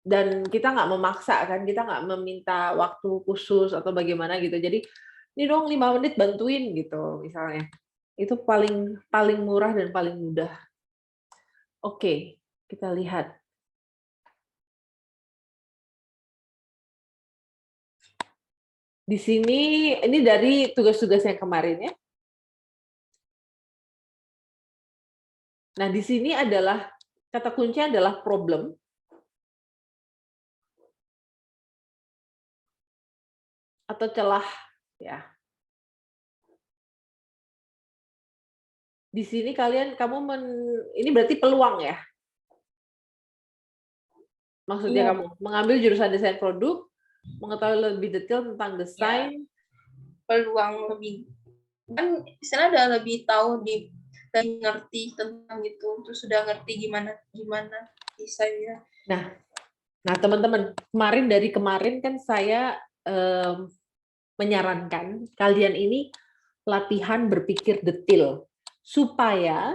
dan kita nggak memaksa kan, kita nggak meminta waktu khusus atau bagaimana gitu. Jadi ini dong 5 menit bantuin gitu misalnya. Itu paling murah dan paling mudah. Oke, kita lihat. Di sini ini dari tugas-tugas yang kemarin ya. Nah, di sini adalah kata kuncinya adalah problem. Atau celah ya. Di sini kamu ini berarti peluang ya. Maksudnya kamu mengambil jurusan desain produk, mengetahui lebih detail tentang desain, peluang lebih kan istilah udah lebih tahu dan ngerti tentang itu, terus sudah ngerti gimana desainnya. Nah teman-teman, dari kemarin kan saya menyarankan kalian ini latihan berpikir detail supaya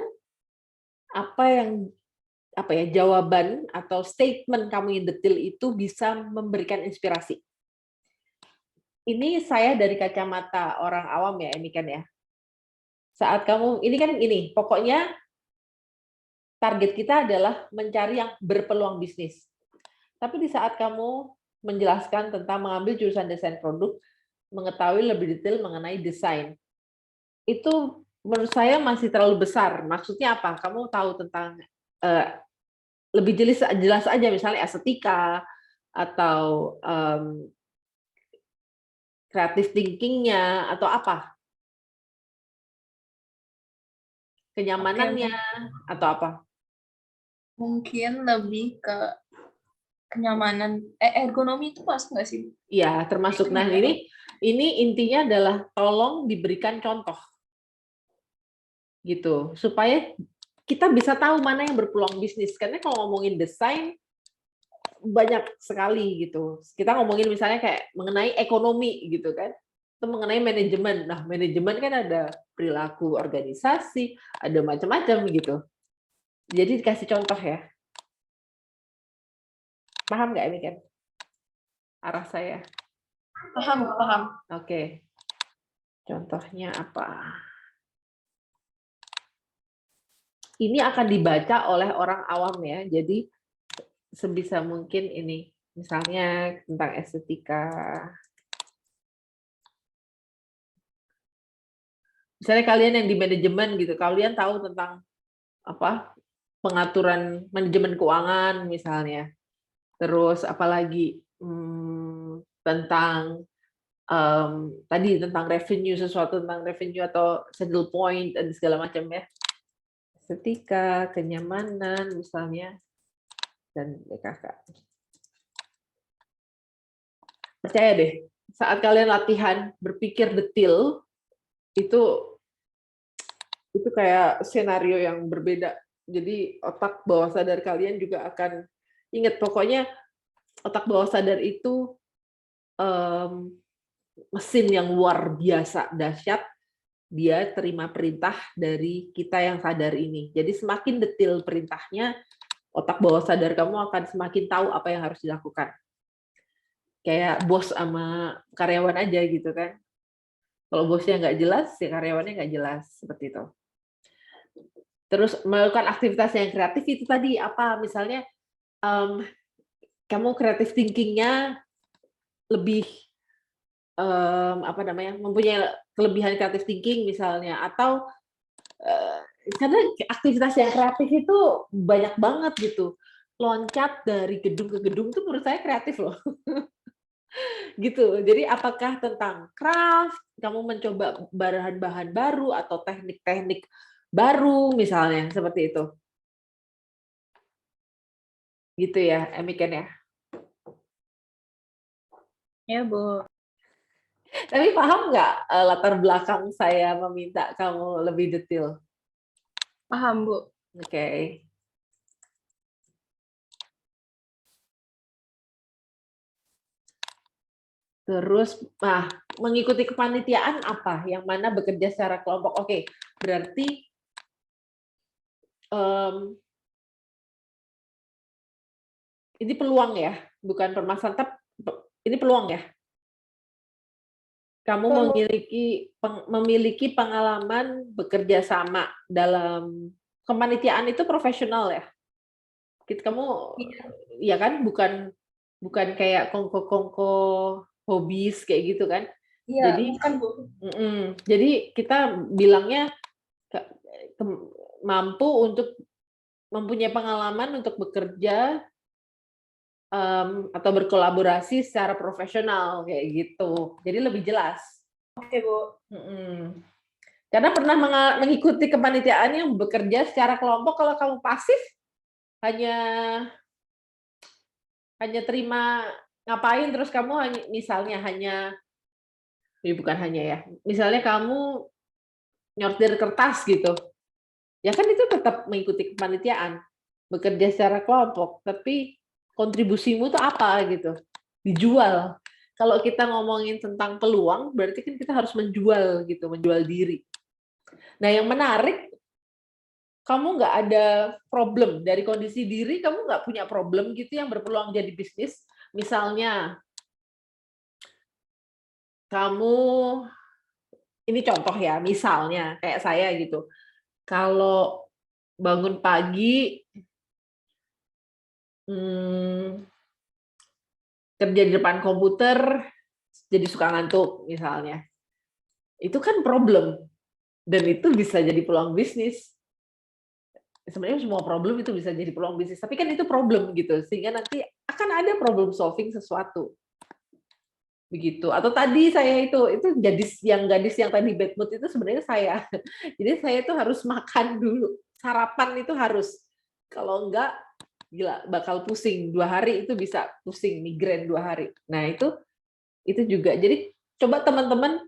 jawaban atau statement kamu yang detail itu bisa memberikan inspirasi. Ini saya dari kacamata orang awam ya, ini kan ya. Saat kamu, ini pokoknya target kita adalah mencari yang berpeluang bisnis. Tapi di saat kamu menjelaskan tentang mengambil jurusan desain produk, mengetahui lebih detail mengenai desain, itu menurut saya masih terlalu besar. Maksudnya apa? Kamu tahu tentang lebih jelas aja, misalnya estetika atau creative thinking-nya atau apa? Kenyamanannya atau apa? Mungkin lebih ke kenyamanan, ergonomi itu masuk nggak sih? Iya, termasuk. Nah, ini intinya adalah tolong diberikan contoh. Gitu. Supaya kita bisa tahu mana yang berpeluang bisnis. Karena kalau ngomongin desain banyak sekali gitu. Kita ngomongin misalnya kayak mengenai ekonomi gitu kan. Itu mengenai manajemen. Nah, manajemen kan ada perilaku organisasi, ada macam-macam gitu. Jadi dikasih contoh ya. Paham nggak ini kan? Arah saya. Paham. Oke. Contohnya apa? Ini akan dibaca oleh orang awam ya. Jadi sebisa mungkin ini. Misalnya tentang estetika. Misalnya kalian yang di manajemen gitu, kalian tahu tentang apa? Pengaturan manajemen keuangan misalnya. Terus apalagi tentang tadi tentang revenue, sesuatu tentang revenue atau saddle point dan segala macam ya. Estetika, kenyamanan misalnya, dan BKK. Percaya deh, saat kalian latihan berpikir detail, itu kayak skenario yang berbeda. Jadi otak bawah sadar kalian juga akan ingat, pokoknya otak bawah sadar itu mesin yang luar biasa dahsyat. Dia terima perintah dari kita yang sadar ini. Jadi semakin detail perintahnya, otak bawah sadar kamu akan semakin tahu apa yang harus dilakukan. Kayak bos sama karyawan aja gitu kan. Kalau bosnya nggak jelas, ya karyawannya nggak jelas, seperti itu. Terus melakukan aktivitas yang kreatif itu tadi apa? Misalnya kamu creative thinking-nya lebih mempunyai kelebihan creative thinking misalnya, atau karena aktivitas yang kreatif itu banyak banget gitu. Loncat dari gedung ke gedung itu menurut saya kreatif loh. Gitu. Jadi apakah tentang craft, kamu mencoba bahan-bahan baru atau teknik-teknik baru misalnya, seperti itu. Gitu ya, Emiken ya. Ya, Bu. Tapi paham nggak latar belakang saya meminta kamu lebih detail? Paham, Bu. Oke. Terus, mengikuti kepanitiaan apa? Yang mana bekerja secara kelompok. Oke, berarti ini peluang ya, bukan permasalahan, tapi ini peluang ya. Kamu memiliki pengalaman bekerja sama dalam kepanitiaan itu profesional ya. Kamu, ya kan, bukan kayak kongko-kongko hobis kayak gitu kan. Iya, Jadi, bukan, Bu. jadi kita bilangnya mampu untuk mempunyai pengalaman untuk bekerja atau berkolaborasi secara profesional kayak gitu. Jadi lebih jelas. Oke, Bu. Karena pernah mengikuti kepanitiaan yang bekerja secara kelompok, kalau kamu pasif hanya terima ngapain, terus kamu misalnya misalnya kamu nyortir kertas gitu, ya kan itu tetap mengikuti kepanitiaan, bekerja secara kelompok, tapi kontribusimu itu apa gitu, dijual. Kalau kita ngomongin tentang peluang, berarti kan kita harus menjual gitu, menjual diri. Nah, yang menarik, kamu nggak ada problem dari kondisi diri, kamu nggak punya problem gitu yang berpeluang jadi bisnis. Misalnya, kamu, ini contoh ya, misalnya kayak saya gitu, kalau bangun pagi, kerja di depan komputer, jadi suka ngantuk misalnya. Itu kan problem. Dan itu bisa jadi peluang bisnis. Sebenarnya semua problem itu bisa jadi peluang bisnis. Tapi kan itu problem gitu. Sehingga nanti akan ada problem solving sesuatu. Begitu. Atau tadi saya itu gadis yang tadi bad mood itu sebenarnya saya. Jadi saya itu harus makan dulu. Sarapan itu harus. Kalau enggak, gila, bakal pusing 2 hari itu bisa pusing migrain 2 hari. Nah itu juga. Jadi coba teman-teman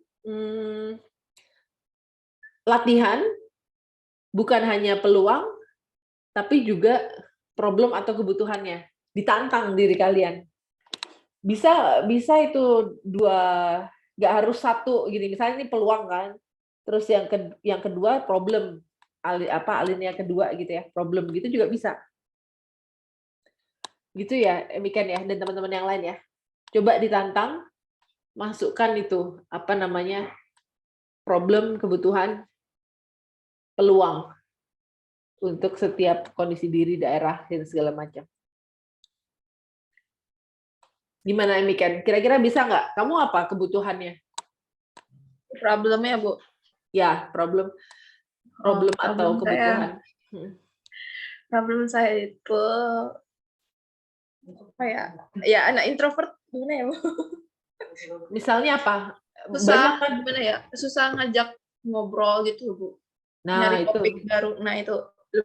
latihan bukan hanya peluang, tapi juga problem atau kebutuhannya. Ditantang diri kalian. Bisa itu 2, nggak harus 1 gini. Misalnya ini peluang kan, terus yang kedua problem, alinea kedua gitu ya, problem gitu juga bisa. Gitu ya, Miken ya, dan teman-teman yang lain ya. Coba ditantang, masukkan itu, problem, kebutuhan, peluang untuk setiap kondisi diri, daerah, dan segala macam. Gimana, Miken? Kira-kira bisa nggak? Kamu apa kebutuhannya? Problemnya, Bu. Ya, problem atau kebutuhan. Problem saya itu apa ya? Ya anak introvert gimana ya, Bu? Misalnya apa? Susah gimana ya? Susah ngajak ngobrol gitu, Bu. Nah, Nyari itu. topik baru. Nah, itu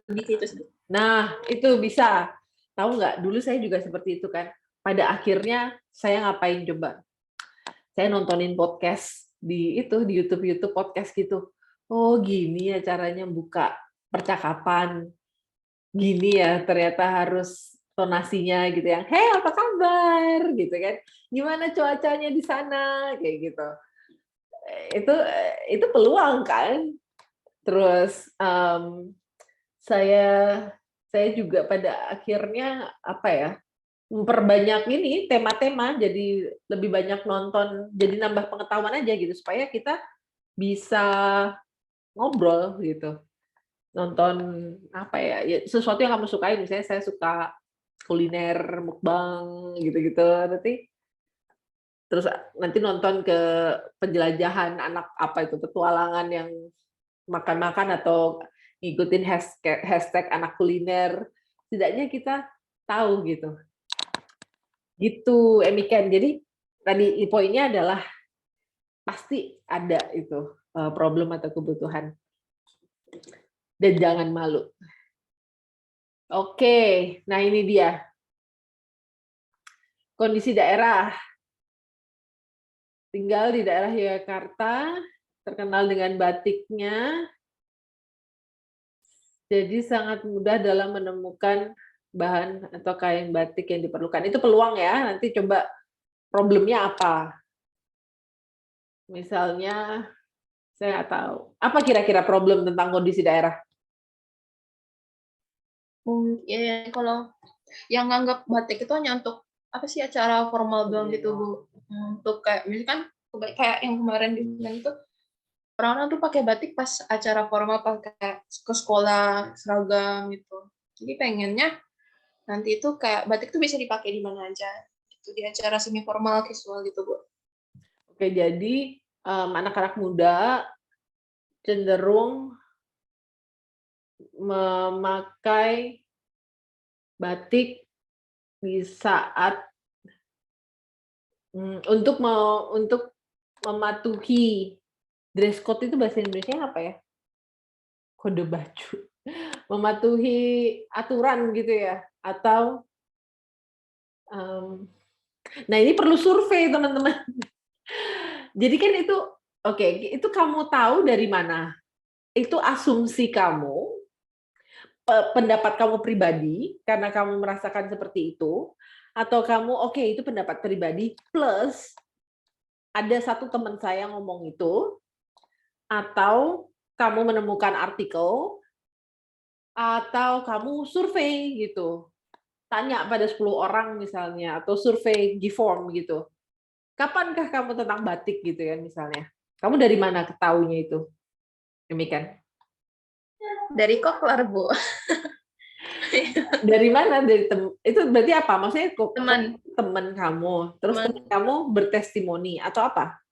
lebih ke itu sih. Nah, itu bisa. Tahu nggak? Dulu saya juga seperti itu kan. Pada akhirnya saya ngapain coba? Saya nontonin podcast di YouTube podcast gitu. Oh, gini ya caranya buka percakapan. Gini ya ternyata harus tonasinya gitu yang, "Hey, apa kabar?" gitu kan. "Gimana cuacanya di sana?" kayak gitu. Itu peluang kan. Terus saya juga pada akhirnya memperbanyak ini tema-tema, jadi lebih banyak nonton, jadi nambah pengetahuan aja gitu supaya kita bisa ngobrol gitu. Nonton ya sesuatu yang kamu sukai, misalnya saya suka kuliner, mukbang gitu-gitu, terus nanti nonton ke penjelajahan anak petualangan yang makan-makan atau ngikutin hashtag anak kuliner, setidaknya kita tahu gitu. Gitu, Emiken. Jadi tadi poinnya adalah pasti ada itu problem atau kebutuhan. Dan jangan malu. Oke, nah ini dia. Kondisi daerah. Tinggal di daerah Yogyakarta, terkenal dengan batiknya. Jadi sangat mudah dalam menemukan bahan atau kain batik yang diperlukan. Itu peluang ya, nanti coba problemnya apa. Misalnya, saya nggak tahu. Apa kira-kira problem tentang kondisi daerah? Ya, kalau yang nganggap batik itu hanya untuk apa sih acara formal doang gitu, Bu. Untuk kayak misalkan kayak yang kemarin dibilang itu orang-orang tuh pakai batik pas acara formal, pakai ke sekolah seragam gitu. Jadi pengennya nanti itu kayak batik tuh bisa dipakai di mana aja, gitu, di acara semi formal casual gitu, Bu. Oke, jadi anak-anak muda cenderung memakai batik di saat untuk mematuhi dress code. Itu bahasa Indonesia apa ya? Kode baju. Mematuhi aturan gitu ya, atau nah ini perlu survei teman-teman. Jadi kan itu itu kamu tahu dari mana? Itu asumsi kamu, pendapat kamu pribadi karena kamu merasakan seperti itu, atau kamu itu pendapat pribadi plus ada satu teman saya ngomong itu, atau kamu menemukan artikel, atau kamu survei gitu. Tanya pada 10 orang misalnya, atau survei G-form gitu. Kapankah kamu tentang batik gitu ya misalnya? Kamu dari mana ketahuinya itu? Demikian. Dari Koklar, Bu. Dari mana? Itu berarti apa? Maksudnya Teman. teman kamu, terus teman kamu bertestimoni atau apa?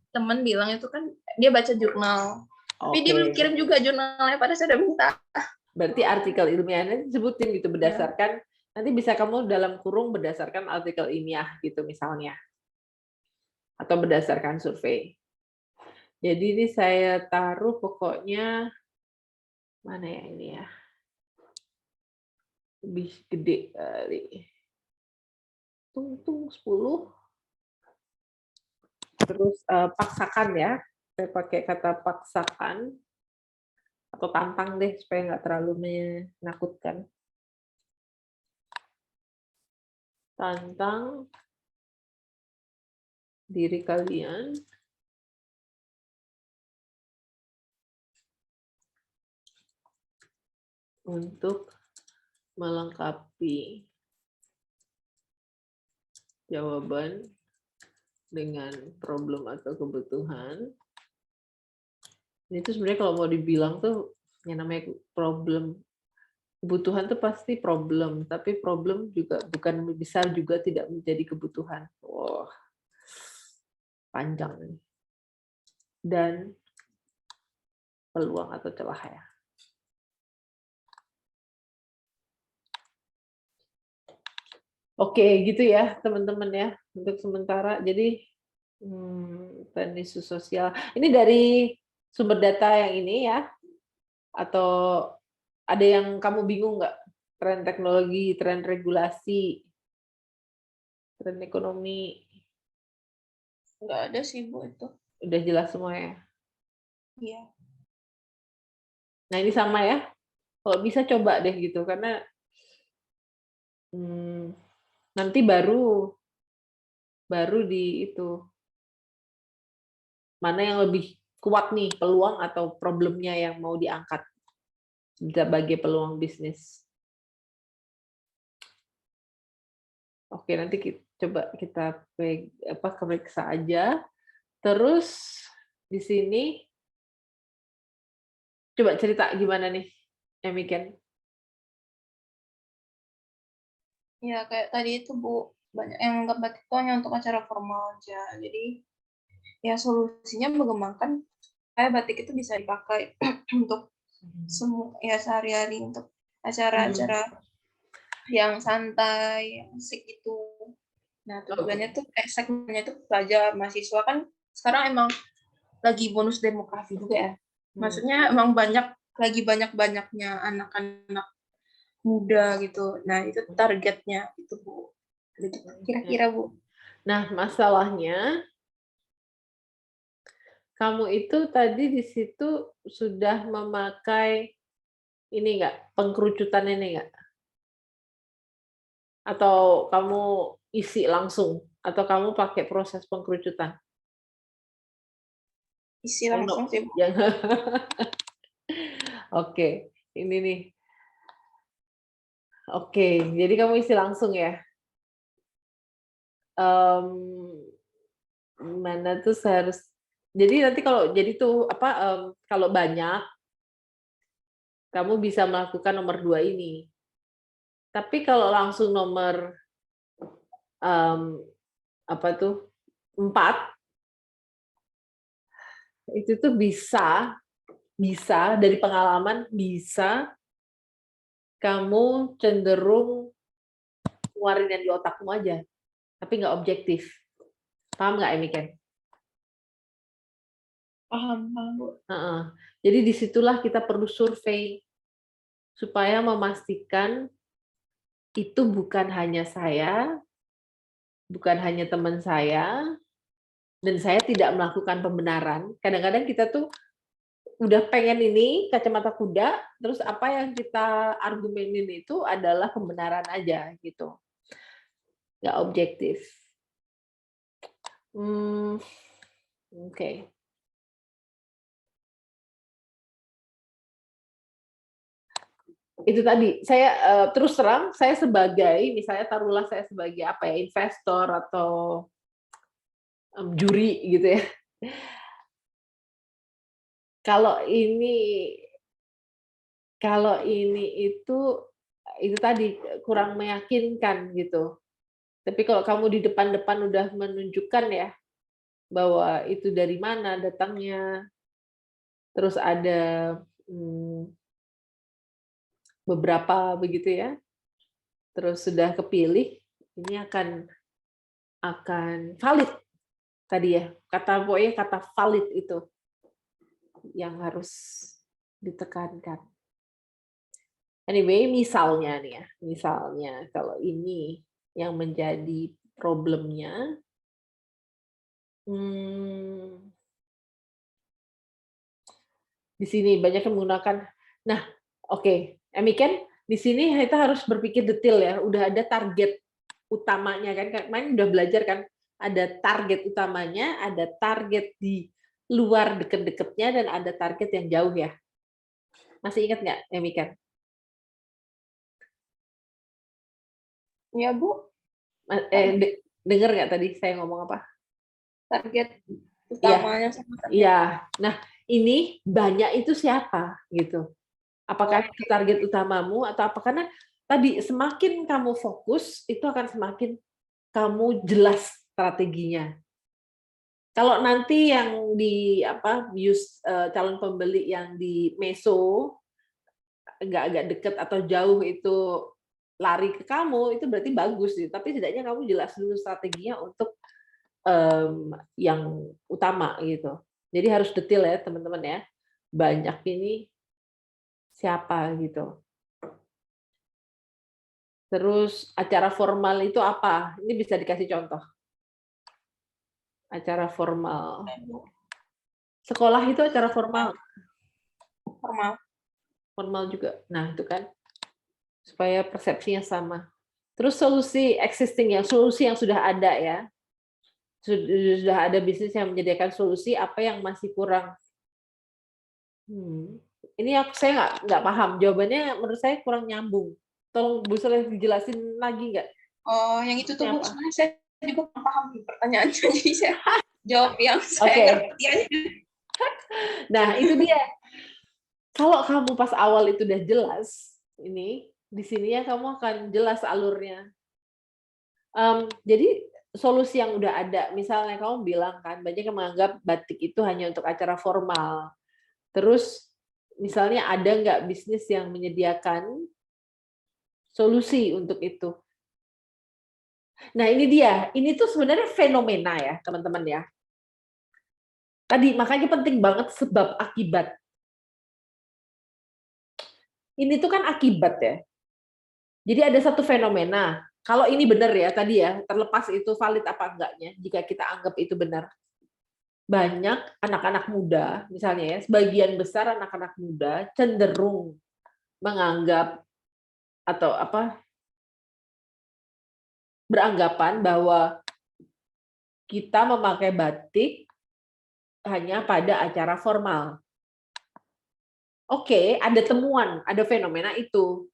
Teman bilang itu kan dia baca jurnal. Tapi dia belum kirim juga jurnalnya, pada saya udah minta. Berarti artikel ilmiahnya disebutin gitu berdasarkan, nanti bisa kamu dalam kurung berdasarkan artikel ilmiah gitu misalnya. Atau berdasarkan survei. Jadi ini saya taruh pokoknya, mana ya ini ya? Lebih gede kali. Tung 10. Terus paksakan ya. Saya pakai kata paksakan. Atau tantang deh supaya nggak terlalu menakutkan. Tantang diri kalian untuk melengkapi jawaban dengan problem atau kebutuhan. Ini tuh sebenarnya kalau mau dibilang tuh yang namanya problem, kebutuhan tuh pasti problem, tapi problem juga bukan besar juga tidak menjadi kebutuhan. Wah, panjang ini. Dan peluang atau celah ya. Oke, gitu ya teman-teman ya untuk sementara. Jadi teknis sosial. Ini dari sumber data yang ini ya? Atau ada yang kamu bingung nggak? Tren teknologi, tren regulasi, tren ekonomi? Nggak ada sih, Bu, itu. Udah jelas semua ya? Iya. Nah ini sama ya? Kalau bisa coba deh gitu, karena nanti baru di itu mana yang lebih kuat nih peluang atau problemnya yang mau diangkat sebagai peluang bisnis. Oke, nanti coba kita periksa aja. Terus di sini coba cerita gimana nih, Emiken? Ya kayak tadi itu, Bu, banyak yang anggap batik itu hanya untuk acara formal aja. Jadi ya solusinya mengembangkan kayak batik itu bisa dipakai untuk semua ya sehari-hari, untuk acara-acara yang santai, yang asik itu. Nah, tujuannya tuh segmennya tuh pelajar, mahasiswa kan sekarang emang lagi bonus demografi juga ya. Maksudnya emang lagi banyak-banyaknya anak-anak muda gitu. Nah, itu targetnya itu, Bu. Gitu, kira-kira, Bu. Nah, masalahnya kamu itu tadi di situ sudah memakai ini enggak, pengkerucutan ini enggak? Atau kamu isi langsung? Atau kamu pakai proses pengkerucutan? Isi langsung sih, Bu. Oke, ini nih. Oke, jadi kamu isi langsung ya? Mana tuh jadi nanti kalau jadi tuh kalau banyak kamu bisa melakukan nomor 2 ini. Tapi kalau langsung nomor 4 itu tuh bisa dari pengalaman bisa kamu cenderung keluarin yang di otakmu aja, tapi nggak objektif. Paham nggak, Emiken? Paham, Bu. Jadi disitulah kita perlu survei supaya memastikan itu bukan hanya saya, bukan hanya teman saya, dan saya tidak melakukan pembenaran. Kadang-kadang kita tuh udah pengen ini kacamata kuda, terus apa yang kita argumenin itu adalah pembenaran aja gitu, nggak objektif. Oke. Itu tadi saya terus terang saya sebagai misalnya taruhlah saya sebagai investor atau juri gitu ya. Kalau ini Kalau ini itu tadi kurang meyakinkan gitu. Tapi kalau kamu di depan-depan udah menunjukkan ya bahwa itu dari mana datangnya, terus ada beberapa begitu ya, terus sudah kepilih, ini akan valid tadi ya, pokoknya kata valid itu yang harus ditekankan. Anyway, misalnya nih ya, misalnya kalau ini yang menjadi problemnya, di sini banyak yang menggunakan. Nah, oke, demikian di sini kita harus berpikir detail ya. Udah ada target utamanya kan, kemarin udah belajar kan, ada target utamanya, ada target di luar deket-deketnya, dan ada target yang jauh ya. Masih ingat nggak, demikian? Ya, Bu. Dengar nggak tadi saya ngomong apa? Target utamanya sama target. Iya. Nah, ini banyak itu siapa gitu? Apakah itu target utamamu atau apa? Karena tadi semakin kamu fokus itu akan semakin kamu jelas strateginya. Kalau nanti yang di calon pembeli yang di meso agak dekat atau jauh itu lari ke kamu, itu berarti bagus sih. Tapi setidaknya kamu jelas dulu strateginya untuk yang utama gitu. Jadi harus detail ya teman-teman ya. Banyak ini siapa gitu. Terus acara formal itu apa? Ini bisa dikasih contoh. Acara formal. Sekolah itu acara formal. Formal juga. Nah, itu kan supaya persepsinya sama. Terus solusi existing solusi yang sudah ada ya. Sudah ada bisnis yang menyediakan solusi, apa yang masih kurang? Ini saya nggak paham. Jawabannya menurut saya kurang nyambung. Tolong Bu Soleh dijelasin lagi nggak? Oh, yang itu tuh Bu, sebenarnya saya juga kurang paham pertanyaannya, jadi saya jawab yang saya ngerti aja. Nah, itu dia. Kalau kamu pas awal itu udah jelas, ini di sini ya kamu akan jelas alurnya. Jadi solusi yang udah ada, misalnya kamu bilang kan banyak yang menganggap batik itu hanya untuk acara formal. Terus misalnya ada nggak bisnis yang menyediakan solusi untuk itu? Nah ini dia, ini tuh sebenarnya fenomena ya teman-teman ya. Tadi makanya penting banget sebab akibat. Ini tuh kan akibat ya. Jadi ada satu fenomena. Kalau ini benar ya tadi ya, terlepas itu valid apa enggaknya, jika kita anggap itu benar. Banyak anak-anak muda, misalnya ya, sebagian besar anak-anak muda cenderung menganggap atau beranggapan bahwa kita memakai batik hanya pada acara formal. Oke, ada temuan, ada fenomena itu.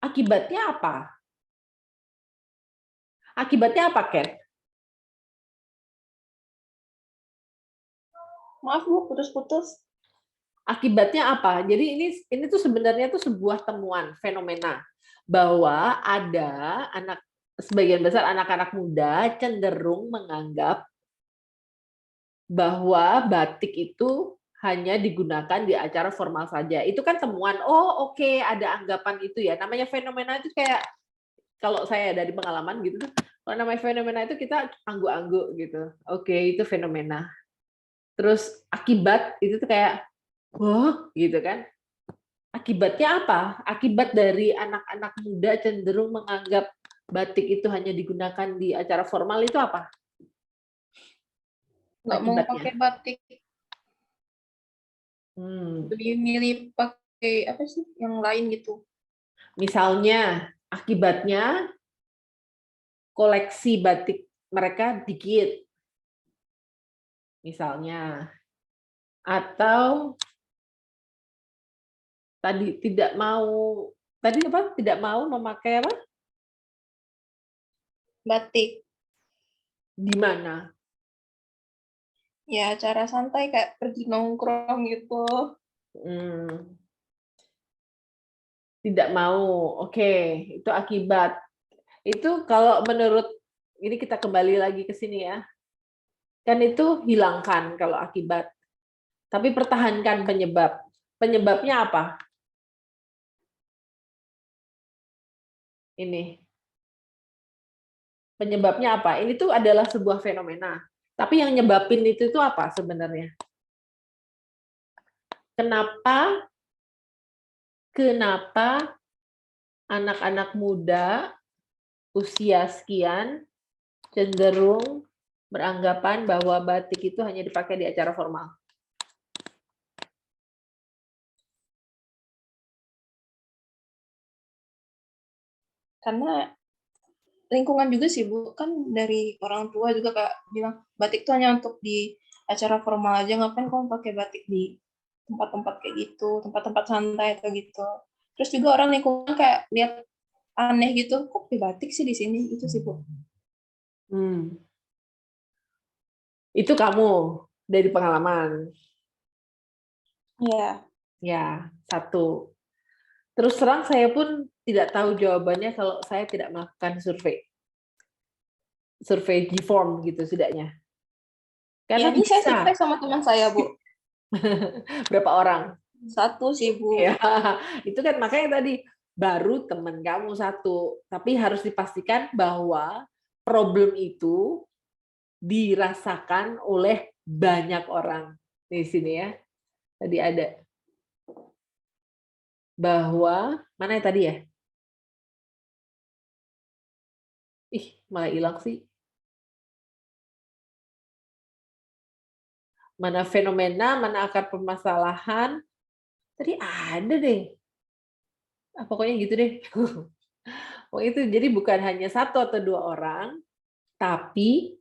Akibatnya apa? Akibatnya apa, Ken? Maaf Bu, putus-putus. Akibatnya apa? Jadi ini tuh sebenarnya tuh sebuah temuan, fenomena bahwa ada sebagian besar anak-anak muda cenderung menganggap bahwa batik itu hanya digunakan di acara formal saja. Itu kan temuan. Oh, oke, ada anggapan itu ya. Namanya fenomena itu kayak kalau saya dari pengalaman gitu, kalau namanya fenomena itu kita angguk-angguk gitu. Oke, itu fenomena. Terus akibat itu tuh kayak wah, gitu kan. Akibatnya apa? Akibat dari anak-anak muda cenderung menganggap batik itu hanya digunakan di acara formal itu apa? Nggak mau pakai batik. Lebih milih pakai apa sih yang lain gitu. Misalnya akibatnya koleksi batik mereka dikit. Misalnya. Atau tidak mau memakai apa? Batik. Di mana? Ya, acara santai kayak pergi nongkrong gitu. Tidak mau. Oke, itu akibat. Itu kalau menurut ini kita kembali lagi ke sini ya. Kan itu hilangkan kalau akibat. Tapi pertahankan penyebab. Penyebabnya apa? Ini. Penyebabnya apa? Ini tuh adalah sebuah fenomena. Tapi yang nyebabin itu tuh apa sebenarnya? Kenapa anak-anak muda usia sekian cenderung beranggapan bahwa batik itu hanya dipakai di acara formal? Karena lingkungan juga sih Bu, kan dari orang tua juga kayak bilang batik itu hanya untuk di acara formal aja, ngapain kamu pakai batik di tempat-tempat kayak gitu, tempat-tempat santai atau gitu. Terus juga orang lingkungan kayak lihat aneh gitu, kok pakai batik sih di sini, itu sih Bu. Itu kamu dari pengalaman. Iya. Ya, satu. Terus terang saya pun tidak tahu jawabannya kalau saya tidak melakukan survei. Survei G-form gitu setidaknya. Karena Iya, ini saya bisa. survei sama teman saya, Bu. Berapa orang? 1 sih, Bu. Ya, itu kan makanya tadi baru teman kamu 1. Tapi harus dipastikan bahwa problem itu dirasakan oleh banyak orang. Di sini ya. Tadi ada. Bahwa, mana ya tadi ya? Ih, malah hilang sih. Mana fenomena, mana akar permasalahan. Tadi ada deh. Pokoknya gitu deh. Oh itu jadi bukan hanya 1 atau 2 orang, tapi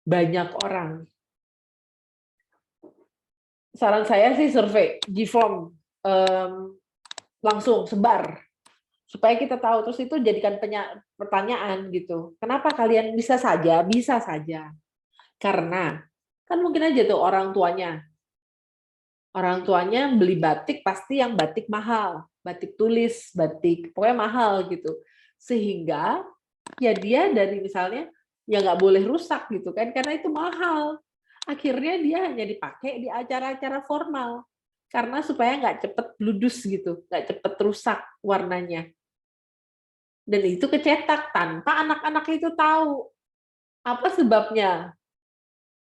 banyak orang. Saran saya sih survei, G-form, langsung sebar. Supaya kita tahu, terus itu jadikan pertanyaan gitu. Kenapa kalian bisa saja? Bisa saja. Karena, kan mungkin aja tuh orang tuanya beli batik pasti yang batik mahal, batik tulis, batik pokoknya mahal gitu, sehingga ya dia dari misalnya ya nggak boleh rusak gitu kan karena itu mahal, akhirnya dia hanya dipakai di acara-acara formal karena supaya nggak cepet bludus gitu, nggak cepet rusak warnanya, dan itu kecetak tanpa anak-anak itu tahu apa sebabnya.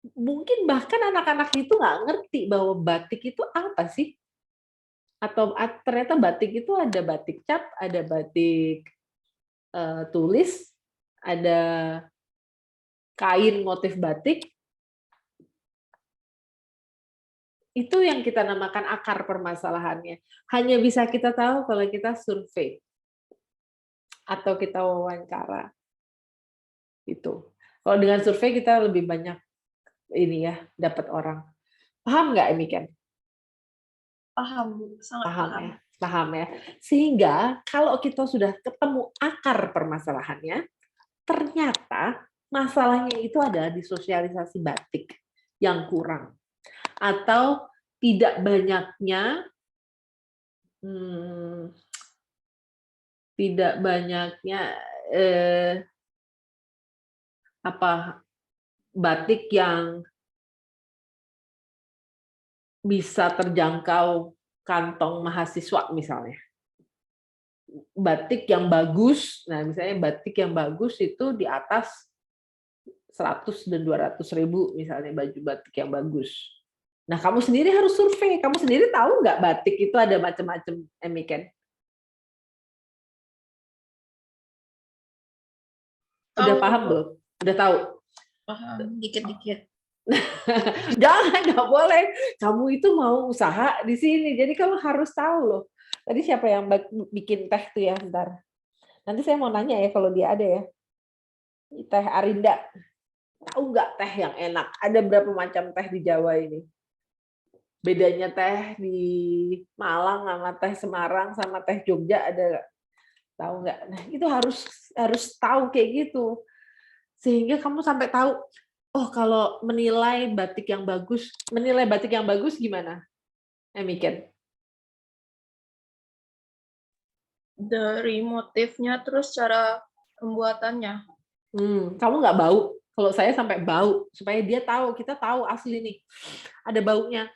Mungkin bahkan anak-anak itu nggak ngerti bahwa batik itu apa sih? Atau ternyata batik itu ada batik cap, ada batik tulis, ada kain motif batik. Itu yang kita namakan akar permasalahannya. Hanya bisa kita tahu kalau kita survei atau kita wawancara. Itu. Kalau dengan survei kita lebih banyak ini ya, dapat orang. Paham nggak ini Ken? Paham, Bu. Sangat Paham paham. ya, paham ya. Sehingga kalau kita sudah ketemu akar permasalahannya, ternyata masalahnya itu adalah di sosialisasi batik yang kurang atau tidak banyaknya batik yang bisa terjangkau kantong mahasiswa misalnya. Batik yang bagus, nah misalnya batik yang bagus itu di atas 100 dan 200 ribu misalnya baju batik yang bagus. Nah kamu sendiri harus survei, kamu sendiri tahu nggak batik itu ada macam-macam, Emiken? Udah paham belum? Udah tahu? Paham, dikit-dikit. Jangan, nggak boleh. Kamu itu mau usaha di sini, jadi kamu harus tahu loh. Tadi siapa yang bikin teh tuh ya, bentar. Nanti saya mau nanya ya kalau dia ada ya. Teh Arinda. Tahu nggak teh yang enak? Ada berapa macam teh di Jawa ini? Bedanya teh di Malang sama teh Semarang sama teh Jogja ada nggak? Tahu nggak? Nah itu harus tahu kayak gitu. Sehingga kamu sampai tahu, oh kalau menilai batik yang bagus gimana? Emiken? dari motifnya terus cara pembuatannya. Kamu nggak bau? Kalau saya sampai bau, supaya dia tahu, kita tahu asli nih. Ada baunya,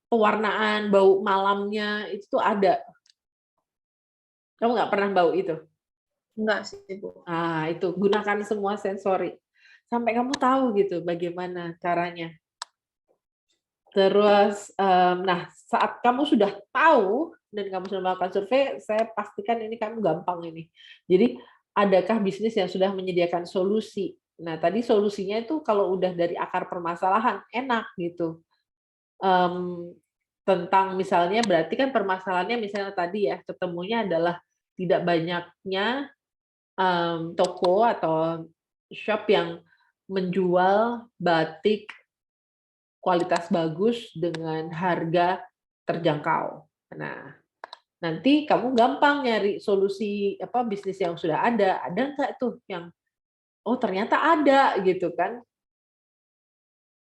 pewarnaan, bau malamnya, itu tuh ada. Kamu nggak pernah bau itu? Enggak sih, Bu. Itu gunakan semua sensori. Sampai kamu tahu gitu bagaimana caranya. Terus, nah saat kamu sudah tahu dan kamu sudah melakukan survei, saya pastikan ini kamu gampang ini. Jadi, adakah bisnis yang sudah menyediakan solusi? Nah, tadi solusinya itu kalau udah dari akar permasalahan, enak gitu. Tentang misalnya berarti kan permasalahannya misalnya tadi ya, ketemunya adalah tidak banyaknya toko atau shop yang menjual batik kualitas bagus dengan harga terjangkau. Nah, nanti kamu gampang nyari solusi bisnis yang sudah ada. Ada nggak tuh yang ternyata ada gitu kan?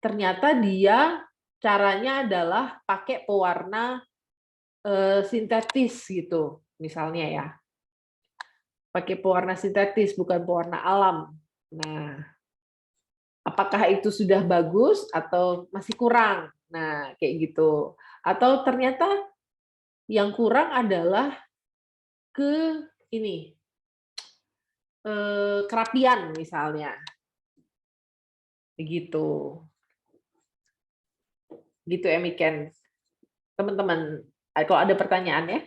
Ternyata dia caranya adalah pakai pewarna sintetis gitu, misalnya ya. Pakai pewarna sintetis bukan pewarna alam. Nah, apakah itu sudah bagus atau masih kurang? Nah, kayak gitu. Atau ternyata yang kurang adalah ke ini, kerapian misalnya. Begitu. Gitu Emiken. Teman-teman, kalau ada pertanyaan ya.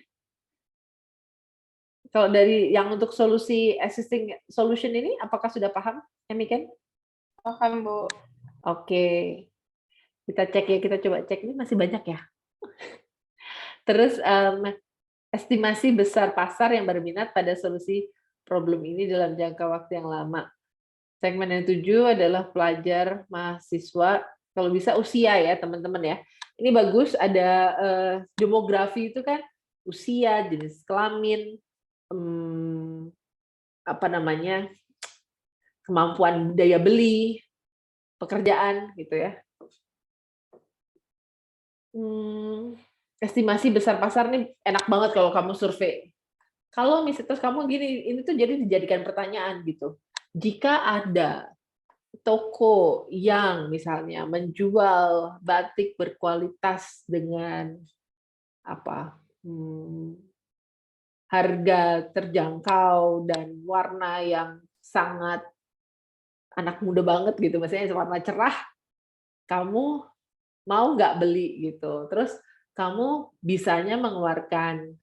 Kalau dari yang untuk solusi existing solution ini, apakah sudah paham Emiken? Paham, Bu. Oke. Kita cek ya, kita coba cek. Ini masih banyak ya. Terus estimasi besar pasar yang berminat pada solusi problem ini dalam jangka waktu yang lama. Segmen yang 7 adalah pelajar, mahasiswa, kalau bisa usia ya teman-teman ya. Ini bagus, ada demografi itu kan usia, jenis kelamin, kemampuan daya beli, pekerjaan gitu ya. Estimasi besar pasar nih enak banget kalau kamu survei. Kalau misalnya terus kamu gini, ini tuh jadi dijadikan pertanyaan gitu. Jika ada toko yang misalnya menjual batik berkualitas dengan harga terjangkau dan warna yang sangat anak muda banget gitu, maksudnya warna cerah, kamu mau nggak beli gitu. Terus kamu bisanya mengeluarkan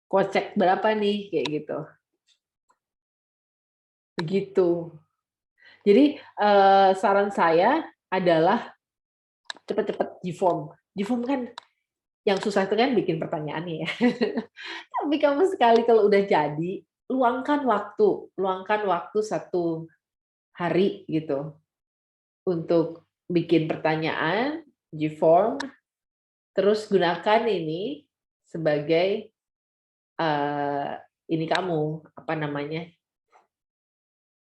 kocek berapa nih kayak gitu. Begitu. Jadi saran saya adalah cepat-cepat G-form. G-form kan yang susah itu kan bikin pertanyaannya ya. Tapi kamu sekali kalau udah jadi, luangkan waktu 1 hari gitu untuk bikin pertanyaan G-form, terus gunakan ini sebagai ini kamu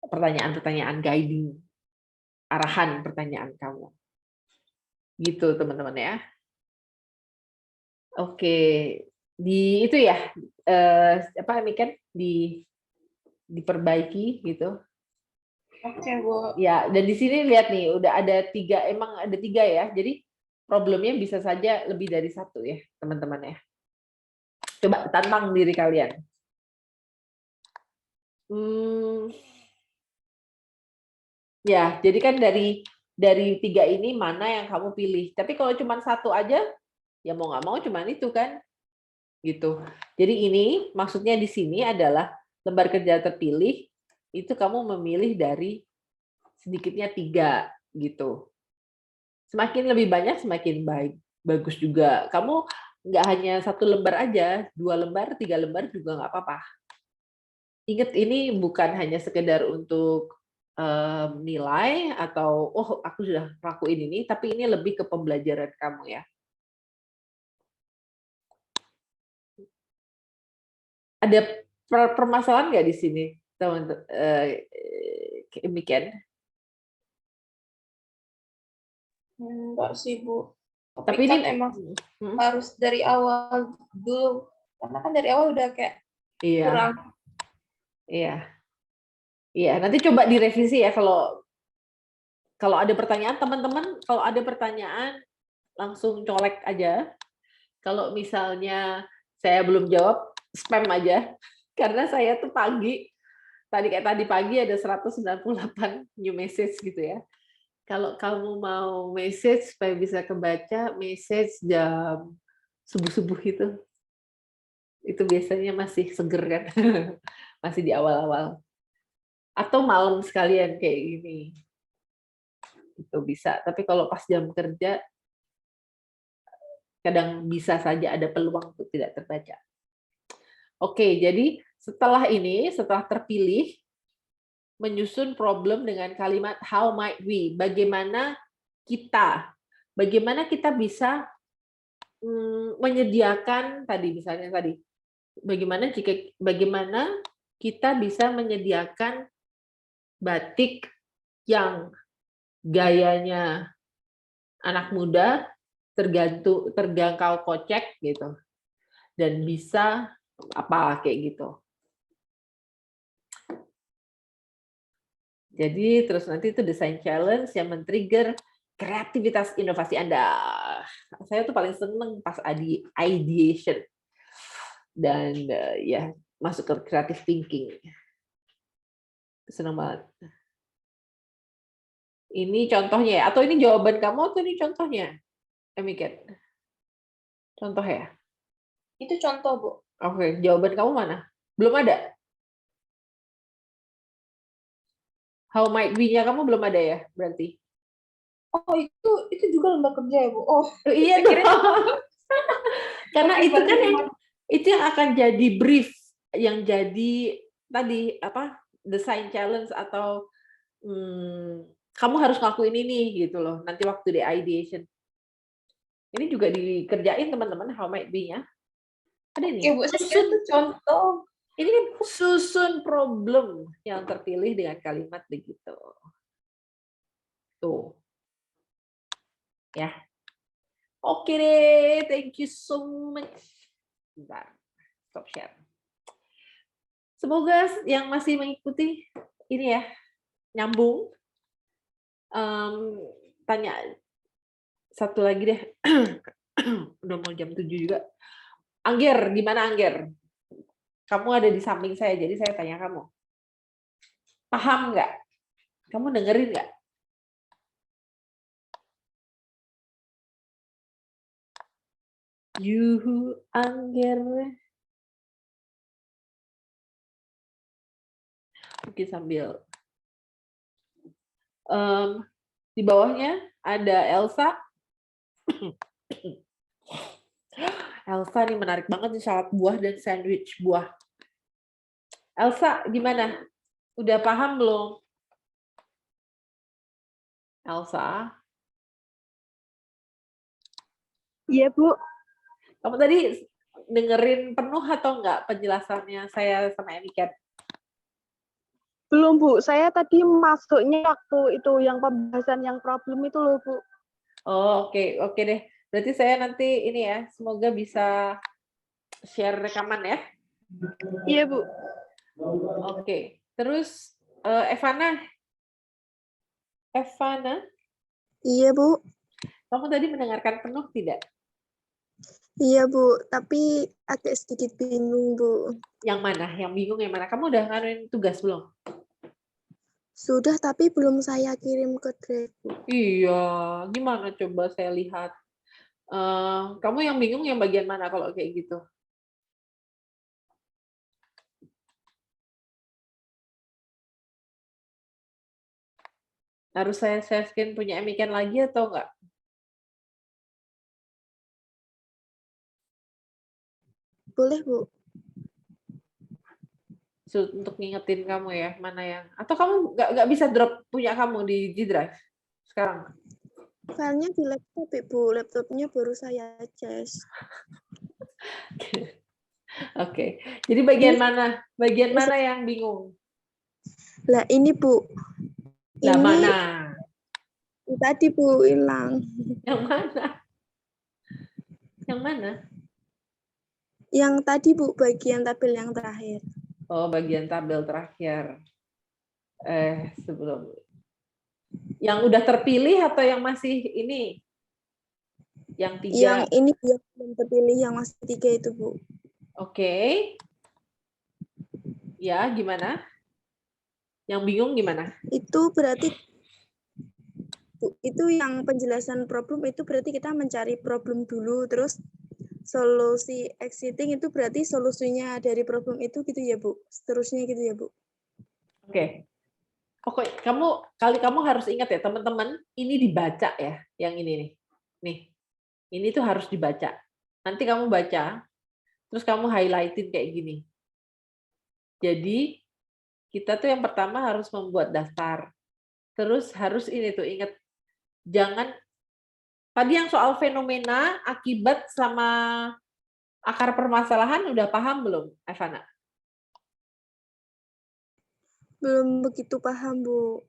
pertanyaan-pertanyaan guiding, arahan pertanyaan kamu. Gitu teman-teman ya. Oke, di itu ya Miken diperbaiki gitu. Oke, Bu. Ya, dan di sini lihat nih udah ada 3, emang ada 3 ya. Jadi problemnya bisa saja lebih dari 1 ya, teman-teman ya. Coba tantang diri kalian. Ya, jadi kan dari 3 ini mana yang kamu pilih. Tapi kalau cuma 1 aja, ya mau nggak mau cuma itu kan, gitu. Jadi ini maksudnya di sini adalah lembar kerja terpilih itu kamu memilih dari sedikitnya 3 gitu. Semakin lebih banyak semakin baik, bagus juga. Kamu nggak hanya 1 lembar aja, 2 lembar, 3 lembar juga nggak apa-apa. Ingat ini bukan hanya sekedar untuk nilai atau aku sudah lakuin ini, tapi ini lebih ke pembelajaran kamu ya. Ada permasalahan nggak di sini, teman-teman? Demikian. Enggak sih, Bu. Tapi kan ini emang harus dari awal dulu. Karena kan dari awal udah kayak Iya, kurang. iya. Iya, nanti coba direvisi ya kalau ada pertanyaan, teman-teman, kalau ada pertanyaan langsung colek aja. Kalau misalnya saya belum jawab, spam aja. Karena saya tuh kayak tadi pagi ada 198 new message gitu ya. Kalau kamu mau message supaya bisa kebaca, message jam subuh-subuh itu biasanya masih seger kan, masih di awal-awal. Atau malam sekalian kayak gini, itu bisa. Tapi kalau pas jam kerja, kadang bisa saja ada peluang untuk tidak terbaca. Oke, jadi setelah terpilih, menyusun problem dengan kalimat how might we, bagaimana kita bisa menyediakan bagaimana kita bisa menyediakan batik yang gayanya anak muda, terjangkau kocek gitu, dan bisa apa kayak gitu. Jadi terus nanti itu design challenge yang men-trigger kreativitas inovasi Anda. Saya tuh paling seneng pas ideation dan ya masuk ke creative thinking. Seneng banget. Ini contohnya ya, atau ini jawaban kamu atau ini contohnya? Emiket. Contoh ya? Itu contoh, Bu. Oke, jawaban kamu mana? Belum ada? How might we-nya kamu belum ada ya, berarti? Oh, itu juga lomba kerja ya, Bu? Oh, iya dong. Karena itu kan itu yang akan jadi brief, yang jadi tadi design challenge atau kamu harus ngelakuin ini gitu loh. Nanti waktu di ideation. Ini juga dikerjain teman-teman how might be-nya. Ada nih. Bu, saya kira itu contoh. Ini kan susun problem yang terpilih dengan kalimat begitu. Tuh. Ya. Oke deh, thank you so much. Bentar, stop share. Semoga yang masih mengikuti ini ya, nyambung. Tanya satu lagi deh. Udah mau jam 7 juga. Angger, di mana Angger? Kamu ada di samping saya, jadi saya tanya kamu. Paham nggak? Kamu dengerin nggak? Yuhu, Angger. Mungkin sambil. Di bawahnya ada Elsa. Elsa nih menarik banget nih, salad buah dan sandwich buah. Elsa, gimana? Udah paham belum? Elsa? Iya, Bu. Kamu tadi dengerin penuh atau enggak penjelasannya saya sama Emiket? Belum, Bu. Saya tadi masuknya waktu itu yang pembahasan yang problem itu loh, Bu. Oh, oke deh. Berarti saya nanti ini ya, semoga bisa share rekaman ya. Iya, Bu. Oke. Terus Evana? Iya, Bu. Kamu tadi mendengarkan penuh tidak? Iya, Bu. Tapi agak sedikit bingung, Bu. Yang mana? Yang bingung yang mana? Kamu udah nganuin tugas belum? Sudah, tapi belum saya kirim ke Drive, Bu. Iya, gimana coba saya lihat. Kamu yang bingung yang bagian mana kalau kayak gitu? Harus saya share screen punya Emiken lagi atau enggak? Boleh, Bu. Untuk ngingetin kamu ya, mana yang... Atau kamu nggak bisa drop punya kamu di G Drive sekarang? Filenya di laptop, Bu. Laptopnya baru saya cas. Oke. Jadi bagian mana? Bagian mana yang bingung? Lah, ini, Bu. Lah Ini mana? tadi, Bu, hilang. Yang mana? Yang mana? Yang tadi Bu, bagian tabel yang terakhir. Oh, bagian tabel terakhir. Sebelum yang udah terpilih atau yang masih ini? Yang 3. Yang ini yang belum terpilih, yang masih 3 itu Bu. Oke. Ya, gimana? Yang bingung gimana? Itu berarti Bu, itu yang penjelasan problem itu berarti kita mencari problem dulu, terus solusi exiting itu berarti solusinya dari problem itu gitu ya Bu. Seterusnya gitu ya Bu. Oke. Pokoknya kamu harus ingat ya teman-teman, ini dibaca ya, yang ini nih. Nih. Ini tuh harus dibaca. Nanti kamu baca, terus kamu highlightin kayak gini. Jadi kita tuh yang pertama harus membuat daftar. Terus harus ini tuh ingat, jangan tadi yang soal fenomena, akibat sama akar permasalahan udah paham belum, Evana? Belum begitu paham Bu.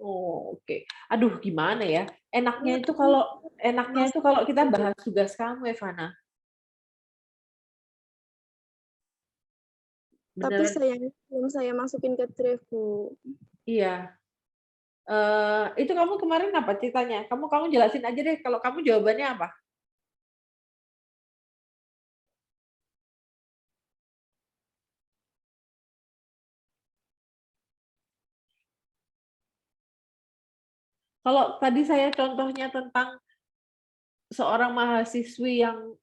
Oh, oke. Aduh, gimana ya? Enaknya itu kalau kita bahas tugas kamu, Evana. Tapi Beneran. sayangnya belum saya masukin ke drive Bu. Iya. Itu kamu kemarin apa ceritanya? Kamu jelasin aja deh kalau kamu jawabannya apa? Kalau tadi saya contohnya tentang seorang mahasiswi yang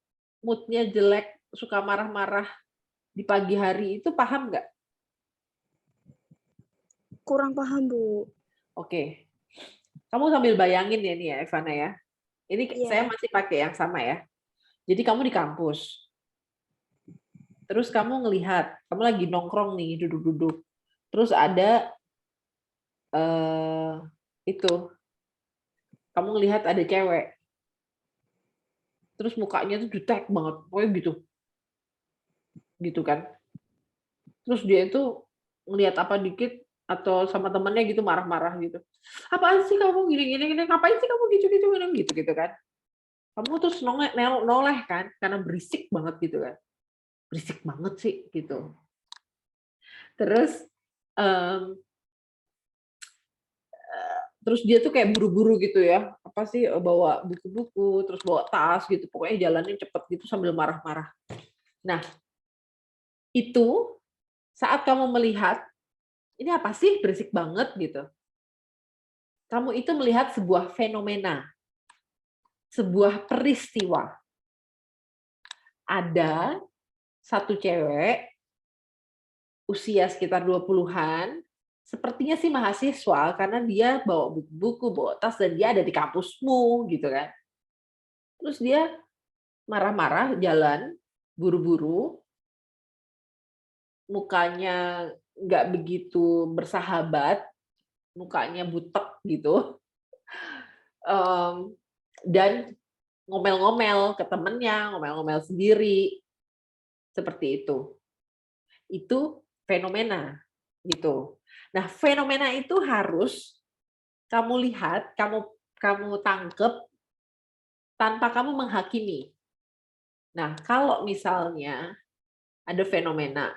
mood-nya jelek, suka marah-marah di pagi hari, itu paham nggak? Kurang paham Bu. Oke. Kamu sambil bayangin ya nih ya, Evana ya. Ini Iya. saya masih pakai yang sama ya. Jadi kamu di kampus. Terus kamu ngelihat, kamu lagi nongkrong nih, duduk-duduk. Terus ada itu, kamu ngelihat ada cewek. Terus mukanya tuh jutek banget, pokoknya gitu. Gitu kan. Terus dia itu ngelihat apa dikit atau sama temennya gitu marah-marah gitu. Apaan sih kamu gini-gini, ngapain sih kamu gitu kan. Kamu terus noleh kan, karena berisik banget gitu kan. Berisik banget sih gitu. Terus terus dia tuh kayak buru-buru gitu ya, apa sih, bawa buku-buku, terus bawa tas gitu, pokoknya jalannya cepet gitu sambil marah-marah. Nah, itu saat kamu melihat, ini apa sih berisik banget gitu. Kamu itu melihat sebuah fenomena, sebuah peristiwa. Ada satu cewek, usia sekitar 20-an, sepertinya sih mahasiswa karena dia bawa buku-buku, bawa tas, dan dia ada di kampusmu gitu kan. Terus dia marah-marah jalan, buru-buru, mukanya nggak begitu bersahabat, mukanya butek gitu, dan ngomel-ngomel ke temennya, ngomel-ngomel sendiri, seperti itu. Itu fenomena gitu. Nah, fenomena itu harus kamu lihat, kamu tangkep tanpa kamu menghakimi. Nah, kalau misalnya ada fenomena,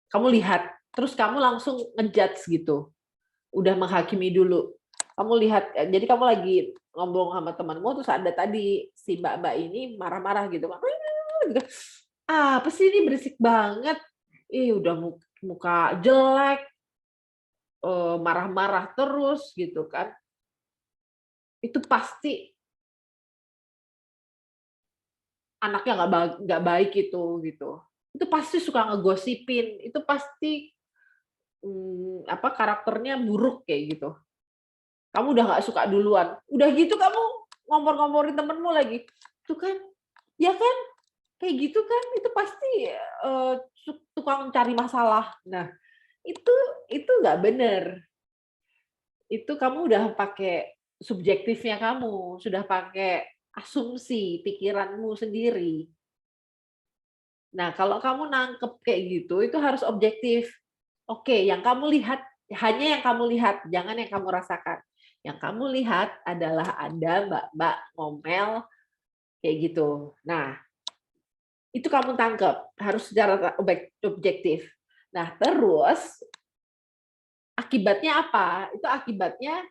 kamu lihat, terus kamu langsung ngejudge gitu, udah menghakimi dulu. Kamu lihat, jadi kamu lagi ngomong sama temanmu, terus ada tadi si mbak-mbak ini marah-marah gitu, apa sih ini berisik banget, udah muka jelek, marah-marah terus gitu kan. Itu pasti anaknya nggak baik itu gitu. Itu pasti suka ngegosipin, itu pasti karakternya buruk kayak gitu. Kamu udah nggak suka duluan, udah gitu kamu ngompor-ngomporin temenmu lagi, tuh kan, ya kan, kayak gitu kan, itu pasti tukang cari masalah. Nah, itu nggak bener. Itu kamu udah pakai subjektifnya kamu, sudah pakai asumsi pikiranmu sendiri. Nah, kalau kamu nangkep kayak gitu, itu harus objektif. Oke, yang kamu lihat, hanya yang kamu lihat, jangan yang kamu rasakan. Yang kamu lihat adalah ada mbak-mbak ngomel kayak gitu. Nah, itu kamu tangkap, harus secara objektif. Nah, terus akibatnya apa? Itu akibatnya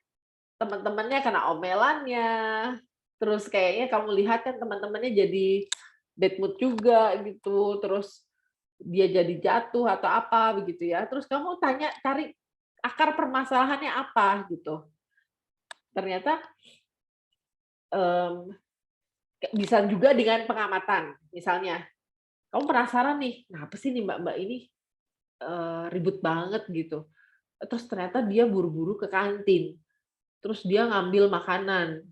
teman-temannya kena omelannya, terus kayaknya kamu lihat kan teman-temannya jadi bad mood juga gitu, terus dia jadi jatuh atau apa begitu ya. Terus kamu cari akar permasalahannya apa gitu. Ternyata bisa juga dengan pengamatan. Misalnya, kamu penasaran nih, kenapa sih nih mbak-mbak ini ribut banget gitu. Terus ternyata dia buru-buru ke kantin. Terus dia ngambil makanan.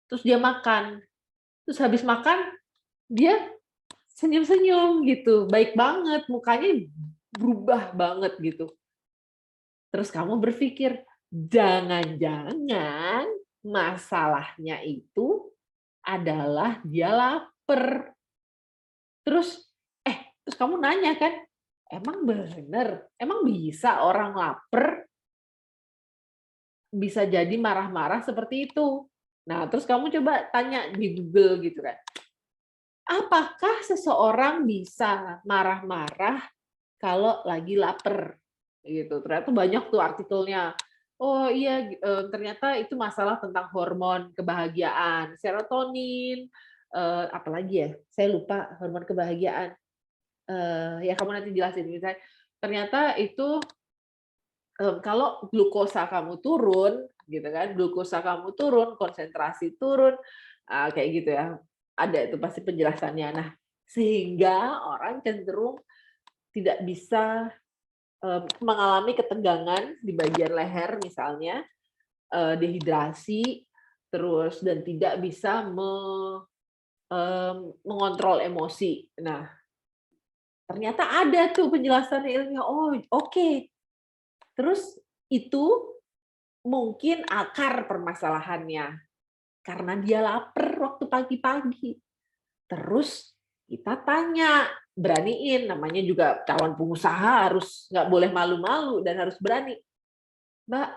Terus dia makan. Terus habis makan, dia senyum-senyum gitu. Baik banget, mukanya berubah banget gitu. Terus kamu berpikir, jangan-jangan masalahnya itu adalah dia lapar. Terus kamu nanya kan, emang bener? Emang bisa orang lapar bisa jadi marah-marah seperti itu? Nah, terus kamu coba tanya di Google gitu kan. Apakah seseorang bisa marah-marah kalau lagi lapar? Gitu. Ternyata banyak tuh artikelnya. Oh iya, ternyata itu masalah tentang hormon kebahagiaan, serotonin, apalagi ya? Saya lupa hormon kebahagiaan. Ya kamu nanti jelasin. Misalnya, ternyata itu kalau glukosa kamu turun, gitu kan? Glukosa kamu turun, konsentrasi turun, kayak gitu ya. Ada itu pasti penjelasannya. Nah, sehingga orang cenderung tidak bisa mengalami ketegangan di bagian leher misalnya, dehidrasi, terus dan tidak bisa mengontrol emosi. Nah, ternyata ada tuh penjelasan ilmiah. Oh, oke. Terus itu mungkin akar permasalahannya karena dia lapar waktu pagi-pagi. Terus kita tanya, beraniin, namanya juga calon pengusaha harus nggak boleh malu-malu dan harus berani. Mbak,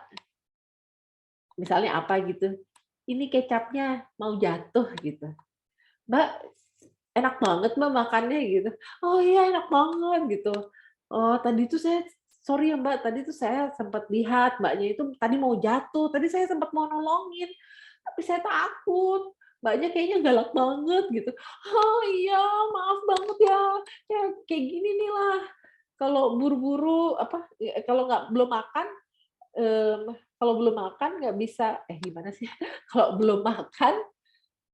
misalnya apa gitu, ini kecapnya mau jatuh gitu. Mbak, enak banget Mbak makannya gitu. Oh iya enak banget gitu. Oh tadi tuh sorry ya Mbak, tadi tuh saya sempat lihat Mbaknya itu tadi mau jatuh, tadi saya sempat mau nolongin, tapi saya takut. Mbaknya kayaknya galak banget gitu. Oh iya, maaf banget ya. Ya kayak gini nih lah. Kalau buru-buru kalau belum makan nggak bisa gimana sih? Kalau belum makan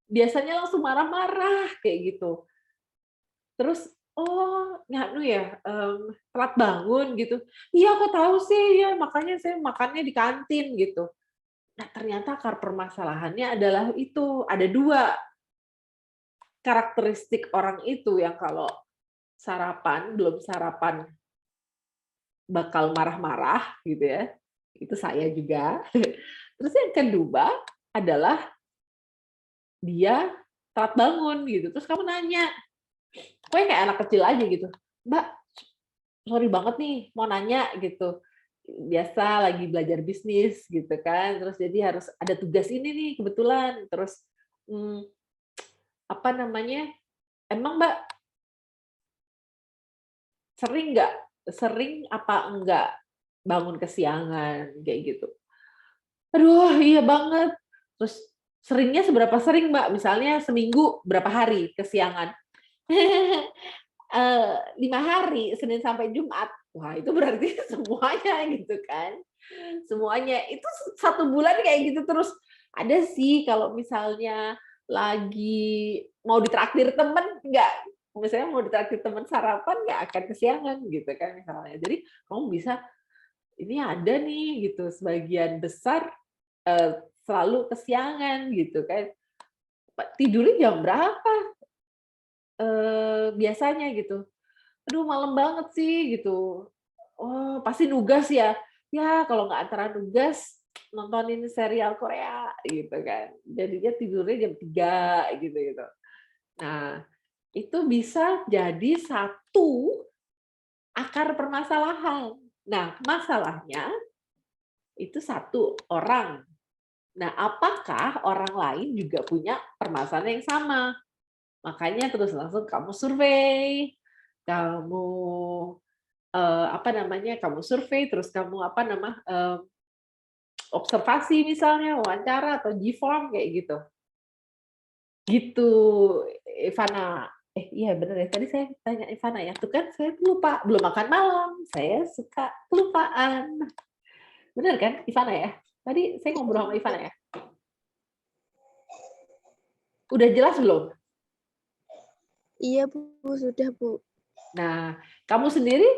biasanya langsung marah-marah kayak gitu. Terus nganu ya, telat bangun gitu. Iya, kok tahu sih ya, makanya saya makannya di kantin gitu. Nah, ternyata akar permasalahannya adalah itu, ada 2 karakteristik orang itu yang kalau belum sarapan bakal marah-marah gitu ya. Itu saya juga. Terus yang kedua adalah dia telat bangun gitu. Terus kamu nanya, pokoknya kayak anak kecil aja gitu. Mbak, sorry banget nih mau nanya gitu. Biasa lagi belajar bisnis gitu kan. Terus jadi harus ada tugas ini nih kebetulan. Terus apa namanya? Emang Mbak sering apa enggak bangun kesiangan kayak gitu? Aduh, iya banget. Terus seringnya seberapa sering, Mbak? Misalnya seminggu berapa hari kesiangan? 5 hari, Senin sampai Jumat. Wah, itu berarti semuanya gitu kan. Semuanya. Itu 1 bulan kayak gitu terus. Ada sih kalau misalnya lagi mau ditraktir temen, enggak. Misalnya mau ditraktir temen sarapan, nggak akan kesiangan gitu kan misalnya. Jadi kamu bisa, ini ada nih gitu, sebagian besar selalu kesiangan gitu kan. Tidurnya jam berapa? Biasanya gitu. Aduh malam banget sih gitu. Oh pasti nugas ya. Ya kalau nggak antara nugas nontonin serial Korea gitu kan. Jadinya tidurnya jam 3 gitu. Nah itu bisa jadi satu akar permasalahan. Nah masalahnya itu 1 orang. Nah apakah orang lain juga punya permasalahan yang sama? Makanya terus langsung kamu survei, kamu kamu survei, terus kamu observasi misalnya, wawancara atau G-form kayak gitu. Gitu, Ivana. Iya bener ya, tadi saya tanya Ivana ya, tuh kan saya lupa, belum makan malam, saya suka kelupaan. Bener kan Ivana ya? Tadi saya ngobrol sama Ivana ya? Udah jelas belum? Iya Bu, sudah Bu. Nah, kamu sendiri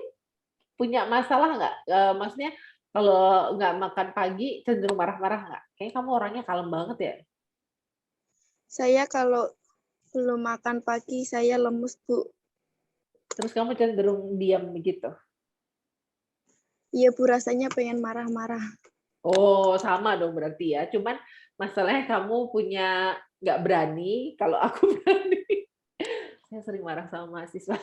punya masalah nggak? Maksudnya kalau nggak makan pagi cenderung marah-marah nggak? Kayaknya kamu orangnya kalem banget ya. Saya kalau belum makan pagi, saya lemes Bu. Terus kamu cenderung diam begitu. Iya Bu, rasanya pengen marah-marah. Oh, sama dong berarti ya. Cuman masalahnya kamu nggak berani, kalau aku berani. Saya sering marah sama mahasiswa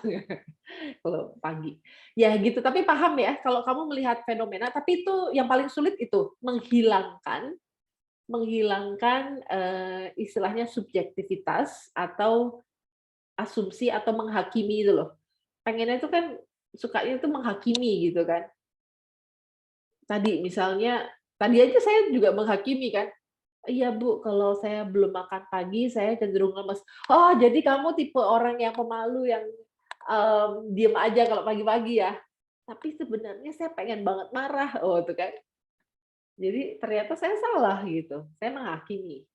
kalau pagi. Ya gitu, tapi paham ya kalau kamu melihat fenomena, tapi itu yang paling sulit itu menghilangkan istilahnya subjektivitas atau asumsi atau menghakimi itu loh. Pengennya itu kan sukanya itu menghakimi gitu kan. Tadi misalnya, tadi aja saya juga menghakimi kan. Iya Bu, kalau saya belum makan pagi, saya cenderung lemes. Oh, jadi kamu tipe orang yang pemalu yang diem aja kalau pagi-pagi ya. Tapi sebenarnya saya pengen banget marah. Oh, tuh kan. Jadi ternyata saya salah gitu. Saya menghakimi.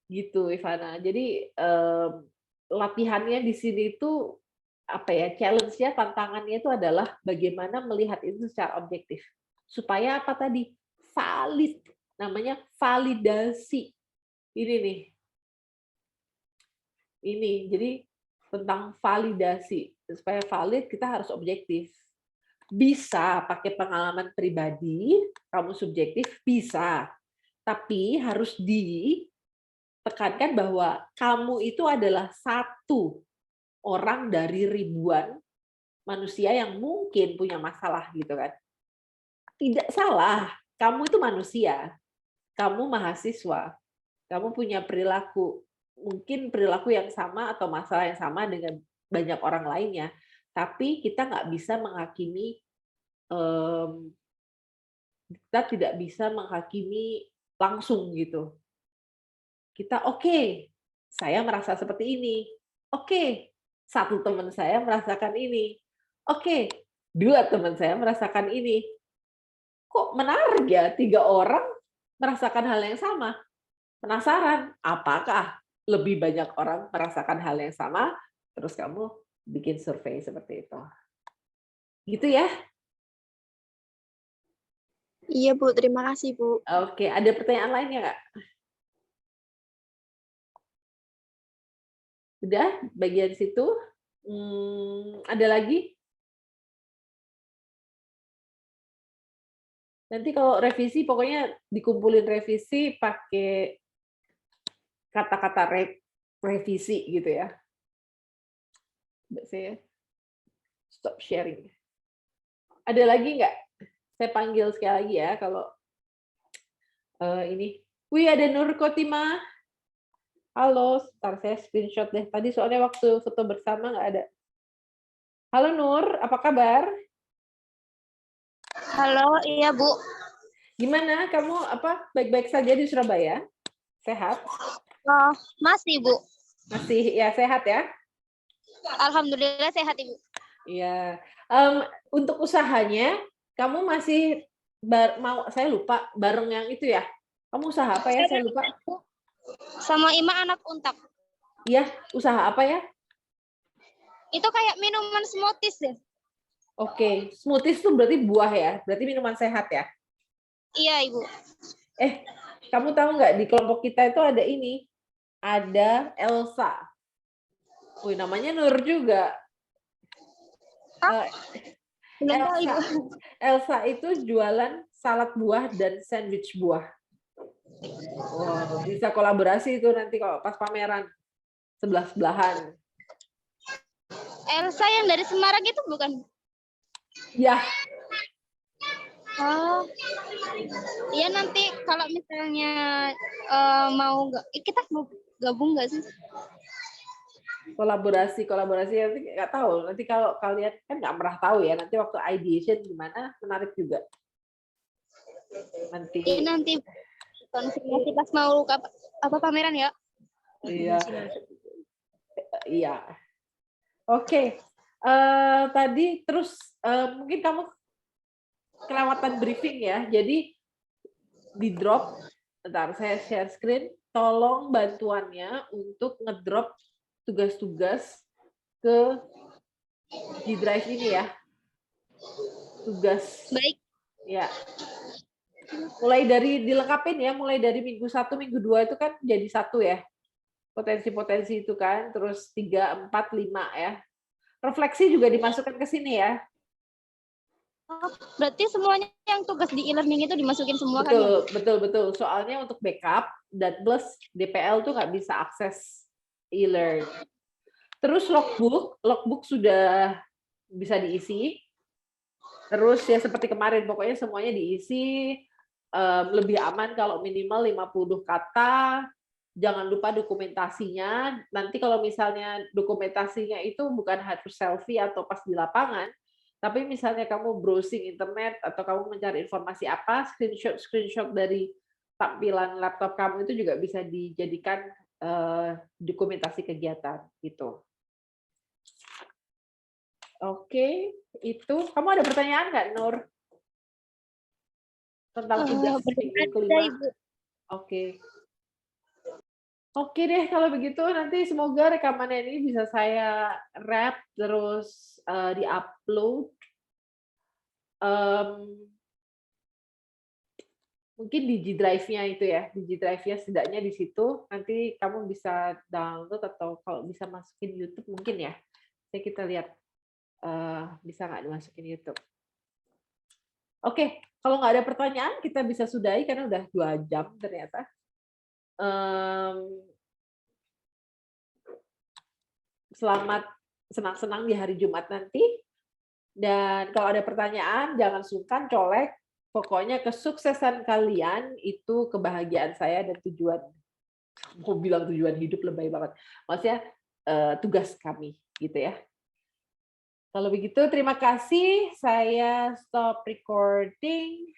Gitu, Ivana. Jadi latihannya di sini itu challenge-nya, tantangannya itu adalah bagaimana melihat itu secara objektif. Supaya apa tadi? Valid, namanya validasi. Ini nih. Ini, jadi tentang validasi. Supaya valid kita harus objektif. Bisa pakai pengalaman pribadi, kamu subjektif, bisa. Tapi harus ditekankan bahwa kamu itu adalah satu orang dari ribuan manusia yang mungkin punya masalah gitu kan. Tidak salah, kamu itu manusia, kamu mahasiswa, kamu punya perilaku, mungkin perilaku yang sama atau masalah yang sama dengan banyak orang lainnya, tapi kita nggak bisa menghakimi, kita tidak bisa menghakimi langsung gitu. Kita saya merasa seperti ini. Satu teman saya merasakan ini. Dua teman saya merasakan ini. Kok menarik ya, 3 orang merasakan hal yang sama. Penasaran, apakah lebih banyak orang merasakan hal yang sama? Terus kamu bikin survei seperti itu. Gitu ya? Iya Bu, terima kasih Bu. Oke, ada pertanyaan lainnya nggak? Udah, bagian situ. Ada lagi? Nanti kalau revisi, pokoknya dikumpulin revisi pakai kata-kata revisi gitu ya. Saya stop sharing. Ada lagi nggak? Saya panggil sekali lagi ya kalau ini. Wih, ada Nur Kotima. Halo, ntar saya screenshot deh. Tadi soalnya waktu foto bersama nggak ada. Halo Nur, apa kabar? Halo, iya Bu. Gimana kamu baik-baik saja di Surabaya? Sehat? Oh, masih Bu. Masih ya sehat ya? Alhamdulillah sehat Ibu. Iya. Untuk usahanya, kamu masih saya lupa bareng yang itu ya? Kamu usaha apa ya? Saya lupa. Sama Ima anak untak. Iya, usaha apa ya? Itu kayak minuman smoothies deh. Oke, smoothies itu berarti buah ya? Berarti minuman sehat ya? Iya Ibu. Kamu tahu nggak di kelompok kita itu ada ini? Ada Elsa. Wih, namanya Nur juga. Elsa itu jualan salad buah dan sandwich buah. Wow, bisa kolaborasi itu nanti kalau pas pameran sebelah-sebelahan. Elsa yang dari Semarang itu bukan? Ya. Oh. Iya nanti kalau misalnya mau kita mau gabung nggak sih? kolaborasi nanti nggak tahu. Nanti kalau kalian kan nggak pernah tahu ya, nanti waktu ideation gimana, menarik juga. Nanti. Ini nanti konfirmasi pas mau apa pameran ya? Iya. Iya. Oke. Tadi terus mungkin kamu kelewatan briefing ya. Jadi di drop, bentar saya share screen, tolong bantuannya untuk ngedrop tugas-tugas ke G Drive ini ya. Tugas. Baik. Ya. Mulai dari dilengkapin ya, mulai dari minggu 1, minggu 2 itu kan jadi 1 ya. Potensi-potensi itu kan, terus 3, 4, 5 ya. Refleksi juga dimasukkan ke sini ya. Oh, berarti semuanya yang tugas di e-learning itu dimasukin semua kan ya? Betul. Soalnya untuk backup dan plus DPL tuh nggak bisa akses e-learn. Terus logbook sudah bisa diisi. Terus ya seperti kemarin, pokoknya semuanya diisi. Lebih aman kalau minimal 50 kata. Jangan lupa dokumentasinya. Nanti kalau misalnya dokumentasinya itu bukan harus selfie atau pas di lapangan, tapi misalnya kamu browsing internet atau kamu mencari informasi apa, screenshot dari tampilan laptop kamu itu juga bisa dijadikan dokumentasi kegiatan gitu. Oke, itu. Kamu ada pertanyaan nggak, Nur? Tentang tugas minggu kelima? Oke. Oke deh, kalau begitu nanti semoga rekamannya ini bisa saya wrap terus di-upload. Mungkin di G Drive-nya itu ya, di G Drive-nya setidaknya di situ. Nanti kamu bisa download atau kalau bisa masukin YouTube mungkin ya. Jadi kita lihat bisa nggak dimasukin YouTube. Oke, kalau nggak ada pertanyaan kita bisa sudahi karena udah 2 jam ternyata. Selamat senang-senang di hari Jumat nanti. Dan kalau ada pertanyaan, jangan sungkan, colek. Pokoknya kesuksesan kalian itu kebahagiaan saya dan tujuan. Mau bilang tujuan hidup lebay banget. Maksudnya tugas kami, gitu ya. Kalau begitu, terima kasih. Saya stop recording.